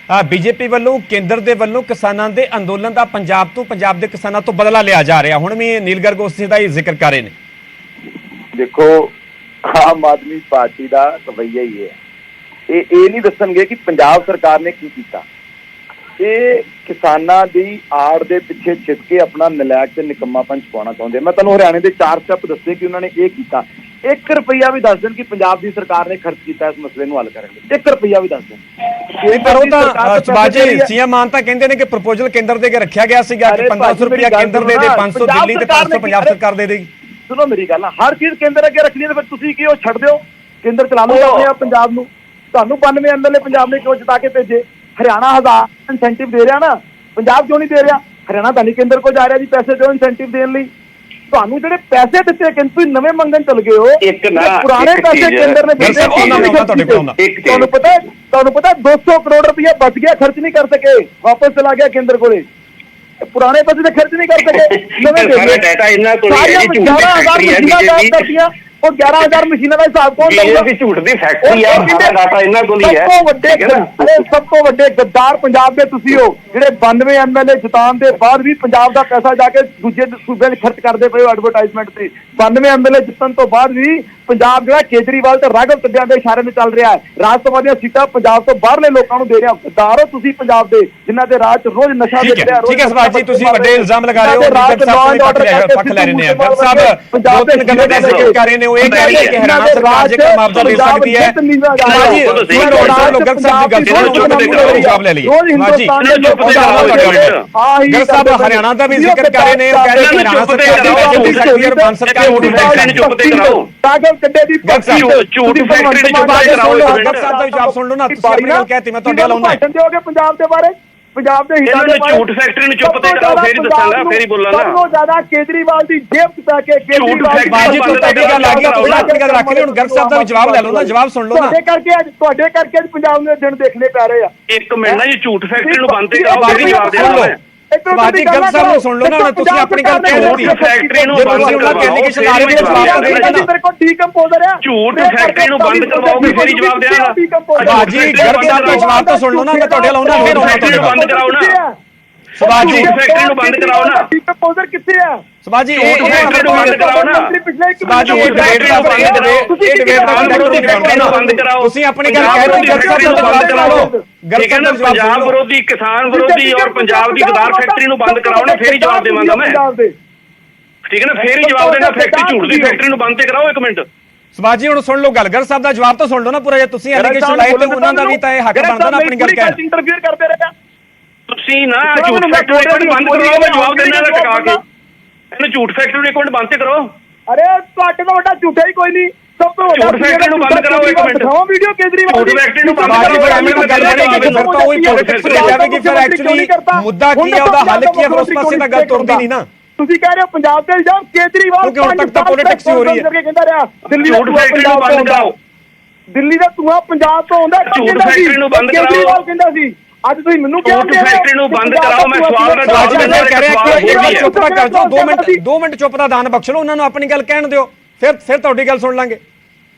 ਬੀਜੇਪੀ ਵੱਲੋਂ, ਕੇਂਦਰ ਦੇ ਵੱਲੋਂ ਕਿਸਾਨਾਂ ਦੇ ਅੰਦੋਲਨ ਦਾ ਪੰਜਾਬ ਤੋਂ, ਪੰਜਾਬ ਦੇ ਕਿਸਾਨਾਂ ਤੋਂ ਬਦਲਾ ਲਿਆ ਜਾ ਰਿਹਾ। ਹੁਣ ਵੀ ਨੀਲ ਗਰਗ ਉਸੇ ਦਾ ਹੀ ਜ਼ਿਕਰ ਕਰ ਰਹੇ ਨੇ। ਦੇਖੋ ਆਮ ਆਦਮੀ ਪਾਰਟੀ ਦਾ ਰਵੱਈਆ ਹੀ ਹੈ, ਇਹ ਨਹੀਂ ਦੱਸਣਗੇ ਕਿ ਪੰਜਾਬ ਸਰਕਾਰ ਨੇ ਕੀ ਕੀਤਾ। ਇਹ ਕਿਸਾਨਾਂ ਦੀ ਆੜ ਦੇ ਪਿੱਛੇ ਛਿਪ ਕੇ ਆਪਣਾ ਨਲਾਇਕ ਤੇ ਨਿਕੰਮਾਪਨ ਛੁਪਾਉਣਾ ਚਾਹੁੰਦੇ। ਮੈਂ ਤੁਹਾਨੂੰ ਹਰਿਆਣੇ ਦੇ 4 ਸਟੈਪ ਦੱਸੇ ਕਿ ਉਹਨਾਂ ਨੇ ਇਹ ਕੀਤਾ। 1 ਰੁਪਈਆ ਵੀ ਦੱਸ ਦੇਣ ਕਿ ਪੰਜਾਬ ਦੀ ਸਰਕਾਰ ਨੇ ਖਰਚ ਕੀਤਾ ਇਸ ਮਸਲੇ ਨੂੰ ਹੱਲ ਕਰਨ ਲਈ। 1 ਰੁਪਈਆ ਵੀ ਦੱਸ ਦੇਣ। ਪਰ ਉਹ ਤਾਂ ਸਬਾਜੀ ਸੀਐਮ ਮਾਨ ਤਾਂ ਕਹਿੰਦੇ ਨੇ ਕਿ ਪ੍ਰਪੋਜ਼ਲ ਕੇਂਦਰ ਦੇ ਕੇ ਰੱਖਿਆ ਗਿਆ ਸੀਗਾ ਕਿ 1500 ਰੁਪਈਆ ਕੇਂਦਰ ਦੇ ਦੇ, 500 ਦਿੱਲੀ ਤੇ 500 ਪੰਜਾਬ ਸਰਕਾਰ ਦੇ ਦੇਗੀ। ਸੁਣੋ ਮੇਰੀ ਗੱਲ, ਹਰ ਚੀਜ਼ ਕੇਂਦਰ ਅੱਗੇ ਰੱਖਣੀ ਹੈ, ਫਿਰ ਤੁਸੀਂ ਕੀ ਉਹ ਛੱਡ ਦਿਓ, ਕੇਂਦਰ ਚਲਾ ਲਓ ਆਪਣੇ ਆਪ ਪੰਜਾਬ ਨੂੰ। ਤੁਹਾਨੂੰ 92 MLA ਪੰਜਾਬ ਨੇ ਕਿਉਂ ਜਿਤਾ ਕੇ ਭੇਜੇ? ਹਰਿਆਣਾ 1000 ਇਨਸੈਂਟਿਵ ਦੇ ਰਿਹਾ ਨਾ, ਪੰਜਾਬ ਕਿਉਂ ਨਹੀਂ ਦੇ ਰਿਹਾ? ਹਰਿਆਣਾ ਤਾਂ ਨਹੀਂ ਕੇਂਦਰ ਕੋਲ ਜਾ ਰਿਹਾ ਜੀ ਪੈਸੇ ਦਿਓ ਇਨਸੈਂਟਿਵ ਦੇਣ ਲਈ। ਤੁਹਾਨੂੰ ਜਿਹੜੇ ਪੈਸੇ ਦਿੱਤੇ ਤੁਸੀਂ ਨਵੇਂ ਮੰਗਣ ਚਲ ਗਏ ਹੋ, ਪੁਰਾਣੇ ਪੈਸੇ ਕੇਂਦਰ ਨੇ ਦਿੱਤੇ। ਤੁਹਾਨੂੰ ਪਤਾ 200 ਕਰੋੜ ਰੁਪਇਆ ਬਚ ਗਿਆ, ਖਰਚ ਨਹੀਂ ਕਰ ਸਕੇ, ਵਾਪਸ ਚਲਾ ਗਿਆ ਕੇਂਦਰ ਕੋਲੇ। ਪੁਰਾਣੇ ਪੈਸੇ ਤਾਂ ਖਰਚ ਨਹੀਂ ਕਰ ਸਕੇ, ਨਵੇਂ ਦੇ ਦਿੱਤੇ। 11,000 ਮਸ਼ੀਨਾਂ ਗਾਇਬ ਕਰਤੀਆਂ, ਉਹ 11,000 ਮਸ਼ੀਨਾਂ ਦਾ ਹਿਸਾਬ ਕੌਣ ਦੇਊਗਾ? ਇਹ ਝੂਠ ਦੀ ਫੈਕਟਰੀ ਆ, ਸਾਰਾ ਡਾਟਾ ਇਹਨਾਂ ਕੋਲ ਹੀ ਹੈ। ਸਭ ਤੋਂ ਵੱਡੇ ਗੱਦਾਰ ਪੰਜਾਬ ਦੇ ਤੁਸੀਂ ਹੋ, ਜਿਹੜੇ 92 ਐਮਐਲਏ ਜਿਤਾਉਣ ਦੇ ਬਾਅਦ ਵੀ ਪੰਜਾਬ ਦਾ ਪੈਸਾ ਜਾ ਕੇ ਦੂਜੇ ਸੂਬੇ 'ਚ ਖਰਚ ਕਰਦੇ ਪਏ ਹੋ ਐਡਵਰਟਾਈਜ਼ਮੈਂਟ ਤੇ। 92 ਐਮਐਲਏ ਜਿੱਤਣ ਤੋਂ ਬਾਅਦ ਵੀ ਪੰਜਾਬ ਜਿਹੜਾ ਕੇਜਰੀਵਾਲ ਤੇ ਰਾਘਵ ਚੱਡਿਆਂ ਦੇ ਇਸ਼ਾਰੇ 'ਤੇ ਚੱਲ ਰਿਹਾ ਹੈ। ਰਾਜ ਸਭਾ ਦੀਆਂ ਸੀਟਾਂ ਪੰਜਾਬ ਤੋਂ ਬਾਹਰਲੇ ਲੋਕਾਂ ਨੂੰ ਦੇ ਰਿਹਾ। ਗੱਦਾਰ ਹੋ ਤੁਸੀਂ ਪੰਜਾਬ ਦੇ, ਜਿਨ੍ਹਾਂ ਦੇ ਰਾਜ 'ਚ ਰੋਜ਼ ਨਸ਼ਾ ਵਿਕ ਰਿਹਾ। ਠੀਕ ਹੈ ਸਵਾਜ ਜੀ, ਤੁਸੀਂ ਵੱਡੇ ਇਲਜ਼ਾਮ ਲਗਾ ਰਹੇ ਹੋ, ਪੱਖ ਲੈ ਰਹੇ ਨੇ। ਗਰਗ ਸਾਹਿਬ ਦੋ ਤਿੰਨ ਗੱਲਾਂ ਦਾ ਜ਼ਿਕਰ ਕਰ ਰਹੇ ਨੇ, ਉਹ ਇਹ ਕਹਿ ਰਹੇ ਕਿ ਹਰਿਆਣਾ ਸਰਕਾਰ ਜੇਕਰ ਮੁਆਵਜ਼ਾ ਦੇ ਸਕਦੀ ਹੈ। ਸਵਾਜ ਜੀ ਗਰਗ ਸਾਹਿਬ ਦੀ ਗੱਲ ਸੁਣੋ, ਜਵਾਬ ਲੈ ਲਈਏ। ਸਵਾਜ ਜੀ ਗਰਗ ਸਾਹਿਬ ਹਰਿਆਣਾ ਦਾ ਵੀ ਜ਼ਿਕਰ ਕਰ ਰਹੇ ਨੇ, ਉਹ ਕਹਿ ਰਹੇ ਕਿ ਹਰਿਆਣਾ ਸਰਕਾਰ ਦੇ ਸਕਦੀ ਹੈ, ਮਾਨ ਸਰਕਾਰ ਨੂੰ ਚੁੱਪ ਤੇ ਕਰਾਓ। ਝੂਠ ਫੈਕਟਰੀ ਨੂੰ ਚੁੱਪ ਤੇ ਕਰਾਓ। ਗਰਗ ਸਾਹਿਬ ਦਾ ਜਵਾਬ ਸੁਣ ਲਓ ਨਾ, ਤੁਸੀਂ ਆਪਣੀ ਗੱਲ ਕਹਿਤੀ, ਮੈਂ ਤੁਹਾਡੇ ਨਾਲ ਆਉਂਦਾ। ਦਿਓਗੇ ਪੰਜਾਬ ਦੇ ਬਾਰੇ, ਪੰਜਾਬ ਦੇ ਹਿੱਤਾਂ ਦੇ ਬਾਰੇ। ਝੂਠ ਫੈਕਟਰੀ ਨੂੰ ਚੁੱਪ ਤੇ ਕਰਾਓ, ਫੇਰ ਹੀ ਦੱਸਾਂਗਾ, ਫੇਰ ਹੀ ਬੋਲਾਂਗਾ। ਸਭ ਤੋਂ ਜ਼ਿਆਦਾ ਕੇਜਰੀਵਾਲ ਦੀ ਜੇਬ 'ਚ ਪੈ ਕੇ ਬਾਜੀ ਤੋਂ ਤੁਹਾਡੀ ਗੱਲ ਆ ਗਈ, ਤੁਸੀਂ ਆਪਣੀ ਗੱਲ ਰੱਖ ਲਈ। ਹੁਣ ਗਰਗ ਸਾਹਿਬ ਦਾ ਵੀ ਜਵਾਬ ਲੈ ਲਓ ਨਾ, ਜਵਾਬ ਸੁਣ ਲਓ ਨਾ। ਤੁਹਾਡੇ ਕਰਕੇ ਅੱਜ ਪੰਜਾਬ ਦੇ ਦਿਨ ਦੇਖਣੇ ਪੈ ਰਹੇ ਆ। ਇੱਕ ਮਿੰਟ ਨਾ ਜੀ, ਝੂਠ ਫੈਕਟਰੀ ਨੂੰ ਬੰਦ ਤੇ ਕਰਾਓ, ਫੇਰ ਹੀ ਜਵਾਬ ਦੇਣਾ ਮੈਂ। ਸਵਾਜੀ ਗਰਗ ਸਾਹਿਬ ਨੂੰ ਸੁਣ ਲਓ ਨਾ, ਤੁਸੀਂ ਆਪਣੀ ਗੱਲ ਕਹਿ ਦਿੱਤੀ। ਫੈਕਟਰੀ ਨੂੰ ਬੰਦ ਕਰਵਾਓ, ਕੈਂਡੀਡੇਟ ਆ ਰਹੇ ਨੇ, ਜਵਾਬ ਤਾਂ ਦੇਣਾ ਨਾ। ਮੇਰੇ ਕੋਲ ਡੀਕੰਪੋਜ਼ਰ ਹੈ। ਝੂਠ ਫੈਕਟਰੀ ਨੂੰ ਬੰਦ ਕਰਵਾਓਗੇ, ਫੇਰ ਹੀ ਜਵਾਬ ਦੇਣਾ। ਬਾਜੀ ਗਰਗ ਸਾਹਿਬ ਦਾ ਜਵਾਬ ਤਾਂ ਸੁਣ ਲਓ ਨਾ, ਮੈਂ ਤੁਹਾਡੇ ਨਾਲ ਆਉਂਦਾ, ਫੇਰ ਆਉਂਦਾ ਤੁਹਾਡੇ ਬੰਦ ਕਰਾਓ ਨਾ। ਸਵਾਜੀ ਫੈਕਟਰੀ ਨੂੰ ਬੰਦ ਕਰਾਓ ਨਾ। ਡੀਕੰਪੋਜ਼ਰ ਕਿੱਥੇ ਹੈ? ਸਵਾਜੀ ਫੈਕਟਰੀ ਨੂੰ ਬੰਦ ਕਰਾਓ ਨਾ। ਸਵਾਜੀ ਇਹ ਡਿਬੇਟ ਦਾ ਬੰਦ ਕਰਾਓ। ਤੁਸੀਂ ਆਪਣੀ ਗੱਲ ਕਹਿ ਰਹੇ ਹੋ, ਗਰਗ ਸਾਹਿਬ ਦਾ ਜਵਾਬ ਕਰਾਓ। ਠੀਕ ਹੈ ਨਾ, ਪੰਜਾਬ ਵਿਰੋਧੀ, ਕਿਸਾਨ ਵਿਰੋਧੀ ਔਰ ਪੰਜਾਬ ਦੀ ਗਦਾਰ ਫੈਕਟਰੀ ਨੂੰ ਬੰਦ ਕਰਾਓ ਨਾ, ਫੇਰ ਹੀ ਜਵਾਬ ਦੇਵਾਂਗਾ ਮੈਂ। ਠੀਕ ਹੈ ਨਾ, ਫੇਰ ਹੀ ਜਵਾਬ ਦੇਣਾ। ਫੈਕਟਰੀ ਝੂਠ ਦੀ ਫੈਕਟਰੀ ਨੂੰ ਬੰਦ ਤੇ ਕਰਾਓ। ਇੱਕ ਮਿੰਟ ਸਵਾਜੀ ਹੁਣ ਸੁਣ ਲਓ ਗੱਲ, ਗਰਗ ਸਾਹਿਬ ਦਾ ਜਵਾਬ ਤਾਂ ਸੁਣ ਲਓ ਨਾ ਪੂਰਾ। ਜੇ ਤੁਸੀਂ ਐਲੀਗੇਸ਼ਨ ਲਾਏ ਤੇ ਉਹਨਾਂ ਦਾ ਵੀ ਤਾਂ ਇਹ ਹੱਕ ਬਣਦਾ ਨਾ ਆਪਣੀ ਗੱਲ ਕਹਿਣ। ਇੰਟਰਫੇਅਰ ਕਰਦੇ ਰਹੇ। ਤੁਸੀਂ ਨਾ ਝੂਠ ਫੈਕਟਰੀ ਬੰਦ ਕਰਵਾਓ, ਮੈਂ ਜਵਾਬ ਦੇਣਾ ਟਿਕਾ ਕੇ। ਇਹਨੂੰ ਝੂਠ ਫੈਕਟਰੀ ਇੱਕ ਮਿੰਟ ਬੰਦ ਤੇ ਕਰੋ। ਅਰੇ ਤੁਹਾਡੇ ਤੋਂ ਵੱਡਾ ਝੂਠਾ ਹੀ ਕੋਈ ਨਹੀਂ। ਸਭ ਤੋਂ ਵੱਡਾ ਝੂਠ ਫੈਕਟਰੀ ਨੂੰ ਬੰਦ ਕਰਾਓ। ਇੱਕ ਮਿੰਟ ਦਿਖਾਓ ਵੀਡੀਓ ਕੇਜਰੀਵਾਲ ਦੀ। ਝੂਠ ਫੈਕਟਰੀ ਨੂੰ ਬੰਦ ਸਵਾਜੀ ਕਰਾਓ। ਬਰਾਬਰ ਨਾਲ ਗੱਲ ਕਰੇਗੀ, ਫਿਰ ਤਾਂ ਉਹੀ ਪੋਲਿਟਿਕਸ ਲੈ ਜਾਵੇਗੀ। ਫਿਰ ਐਕਚੁਅਲੀ ਮੁੱਦਾ ਕੀ ਹੈ, ਉਹਦਾ ਹੱਲ ਕੀ ਹੈ, ਫਿਰ ਉਸ ਪਾਸੇ ਤਾਂ ਗੱਲ ਤੁਰਦੀ ਨਹੀਂ ਨਾ। ਤੁਸੀਂ ਕਹਿ ਰਹੇ ਹੋ ਪੰਜਾਬ ਦੇ ਇਲਜ਼ਾਮ ਕੇਜਰੀਵਾਲ ਕਿਉਂਕਿ ਹੁਣ ਤੱਕ ਤਾਂ ਪੋਲਿਟਿਕਸ ਹੀ ਹੋ ਰਹੀ ਹੈ। ਕਹਿੰਦਾ ਰਿਹਾ ਦਿੱਲੀ ਝੂਠ ਫੈਕਟਰੀ ਨੂੰ ਬੰਦ ਕਰਾਓ। ਦਿੱਲੀ ਦਾ ਧੂਆਂ ਪੰਜਾਬ ਤੋਂ ਆਉਂਦਾ। ਝੂਠ ਫੈਕਟਰੀ ਨੂੰ ਬੰਦ ਕਰਾਓ। ਕੇਜਰੀਵਾਲ ਕਹਿੰਦਾ ਸੀ, ਅੱਜ ਤੁਸੀਂ ਮੈਨੂੰ ਕਿਹਾ ਝੂਠ ਫੈਕਟਰੀ ਨੂੰ ਬੰਦ ਕਰਾਓ। ਮੈਂ ਸਵਾਲ ਦਾ ਜਵਾਬ ਦੇਣਾ ਕਹਿ ਰਿਹਾ ਕਿ ਇੱਕ ਵਾਰ ਚੁੱਪ ਤਾਂ ਕਰ ਜਾਓ, 2 ਮਿੰਟ ਚੁੱਪ ਦਾ ਦਾਨ ਬਖਸ਼ ਲਓ, ਉਹਨਾਂ ਨੂੰ ਆਪਣੀ ਗੱਲ ਕਹਿਣ ਦਿਓ, ਫਿਰ ਤੁਹਾਡੀ ਗੱਲ ਸੁਣ ਲਾਂਗੇ।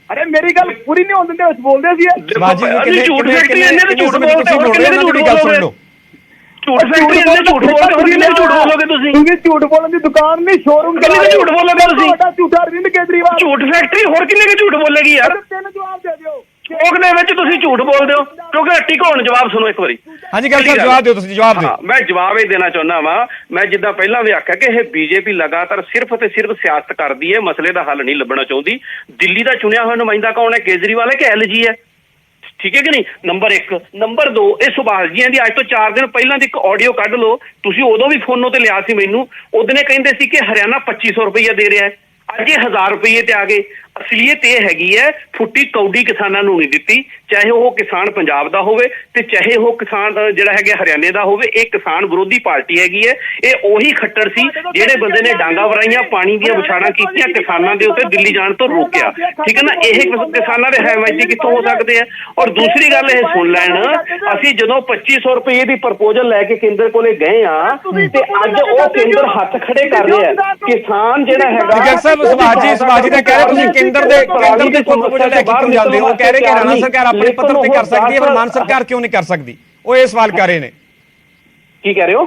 ਅਰੇ ਮੇਰੀ ਗੱਲ ਪੂਰੀ ਨਹੀਂ ਹੋਣ ਦਿੰਦੇ, ਬੋਲਦੇ ਸੀ। ਝੂਠ ਫੈਕਟਰੀ ਇਹਨੇ ਝੂਠ ਬੋਲਦੇ ਹੋ, ਕਿੰਨੇ ਝੂਠ ਬੋਲੋਗੇ? ਝੂਠ ਫੈਕਟਰੀ ਇਹਨੇ ਝੂਠ ਬੋਲਦੇ ਹੋ, ਕਿੰਨੇ ਝੂਠ ਬੋਲੋਗੇ ਤੁਸੀਂ? ਤੁਸੀਂ ਝੂਠ ਬੋਲਣ ਦੀ ਦੁਕਾਨ ਨਹੀਂ, ਸ਼ੋਰੂਮ ਕਿੰਨੇ ਝੂਠ ਬੋਲੋਗੇ ਤੁਸੀਂ? ਵੱਡਾ ਝੂਠਾ ਅਰਵਿੰਦ ਕੇਜਰੀਵਾਲ। ਝੂਠ ਫੈਕਟਰੀ ਹੋਰ ਕਿੰਨੇ ਝੂਠ ਬੋਲੇਗੀ ਯਾਰ? ਤਿੰਨ ਜਵਾਬ ਦੇ ਦਿਓ। ਚੌਕ ਦੇ ਵਿੱਚ ਤੁਸੀਂ ਝੂਠ ਬੋਲਦੇ ਹੋ, ਕਿਉਂਕਿ ਹੱਟੀ ਘੋਣ ਜਵਾਬ ਸੁਣੋ ਇੱਕ ਵਾਰੀ। ਹਾਂਜੀ ਗੱਲ ਸਾਹਿਬ ਜਵਾਬ ਦਿਓ, ਤੁਸੀਂ ਜਵਾਬ ਦਿਓ। ਮੈਂ ਜਵਾਬ ਇਹ ਦੇਣਾ ਚਾਹੁੰਦਾ ਵਾਂ, ਮੈਂ ਜਿੱਦਾਂ ਪਹਿਲਾਂ ਵੀ ਆਖਿਆ ਕਿ ਇਹ ਬੀਜੇਪੀ ਲਗਾਤਾਰ ਸਿਰਫ ਤੇ ਸਿਰਫ ਸਿਆਸਤ ਕਰਦੀ ਹੈ, ਮਸਲੇ ਦਾ ਹੱਲ ਨਹੀਂ ਲੱਭਣਾ ਚਾਹੁੰਦੀ। ਦਿੱਲੀ ਦਾ ਚੁਣਿਆ ਹੋਇਆ ਨੁਮਾਇੰਦਾ ਕੌਣ ਹੈ? ਕੇਜਰੀਵਾਲ ਹੈ ਕਿ ਐਲਜੀ ਹੈ? ਠੀਕ ਹੈ ਕਿ ਨਹੀਂ? ਨੰਬਰ 1। ਨੰਬਰ 2, ਇਹ ਸੁਭਾਸ਼ ਜੀਆਂ ਦੀ ਅੱਜ ਤੋਂ 4 ਦਿਨ ਪਹਿਲਾਂ ਦੀ ਇੱਕ ਆਡੀਓ ਕੱਢ ਲਓ। ਤੁਸੀਂ ਉਦੋਂ ਵੀ ਫੋਨੋਂ ਤੇ ਲਿਆ ਸੀ ਮੈਨੂੰ, ਉਹਦਨੇ ਕਹਿੰਦੇ ਸੀ ਕਿ ਹਰਿਆਣਾ 2500 ਰੁਪਈਆ ਦੇ ਰਿਹਾ ਹੈ, ਅੱਜ ਇਹ 1000 ਰੁਪਈਏ ਤੇ ਆ ਗਏ। ਅਸਲੀਅਤ ਇਹ ਹੈਗੀ ਹੈ, ਫੁੱਟੀ ਕੌਡੀ ਕਿਸਾਨਾਂ ਨੂੰ ਨਹੀਂ ਦਿੱਤੀ, ਚਾਹੇ ਉਹ ਕਿਸਾਨ ਪੰਜਾਬ ਦਾ ਹੋਵੇ ਤੇ ਚਾਹੇ ਉਹ ਕਿਸਾਨ ਜਿਹੜਾ ਹੈਗਾ ਹਰਿਆਣੇ ਦਾ ਹੋਵੇ। ਇਹ ਕਿਸਾਨ ਵਿਰੋਧੀ ਪਾਰਟੀ ਹੈਗੀ ਹੈ। ਇਹ ਉਹੀ ਖੱਟਰ ਸੀ ਜਿਹੜੇ ਬੰਦੇ ਨੇ ਡਾਂਗਾ ਵਰਾਈਆਂ, ਪਾਣੀ ਦੀਆਂ ਵਿਛਾੜਾਂ ਕੀਤੀਆਂ, ਕਿਸਾਨਾਂ ਦੇ ਉੱਤੇ ਦਿੱਲੀ ਜਾਣ ਤੋਂ ਰੋਕਿਆ। ਠੀਕ ਹੈ ਨਾ? ਇਹ ਕਿਸਾਨਾਂ ਦੇ ਹਮਾਇਤੀ ਕਿੱਥੋਂ ਹੋ ਸਕਦੇ ਆ? ਔਰ ਦੂਸਰੀ ਗੱਲ ਇਹ ਸੁਣ ਲੈਣ, ਅਸੀਂ ਜਦੋਂ 2500 ਰੁਪਏ ਦੀ ਪ੍ਰਪੋਜ਼ਲ ਲੈ ਕੇ ਕੇਂਦਰ ਕੋਲੇ ਗਏ ਆ ਤੇ ਅੱਜ ਉਹ ਕੇਂਦਰ ਹੱਥ ਖੜੇ ਕਰ ਰਿਹਾ। ਕਿਸਾਨ ਜਿਹੜਾ ਹੈਗਾ ਸਵਾਜੀ ਦਾ ਕਹਿ ਰਹੇ ਤੁਸੀਂ ਕੇਂਦਰ ਦੇ ਕੋਈ ਪ੍ਰਪੋਜ਼ਲ ਲੈ ਕੇ ਕਿਉਂ ਜਾਂਦੇ ਹੋ? ਉਹ ਕਹਿ ਰਹੇ ਕਿ ਹਰਿਆਣਾ ਸਰਕਾਰ ਆਪਣੇ ਪੱਧਰ ਤੇ ਕਰ ਸਕਦੀ ਹੈ, ਪਰ ਮਾਨ ਸਰਕਾਰ ਕਿਉਂ ਨਹੀਂ ਕਰ ਸਕਦੀ? ਉਹ ਇਹ ਸਵਾਲ ਕਰ ਰਹੇ ਨੇ। ਕੀ ਕਹਿ ਰਹੇ ਹੋ?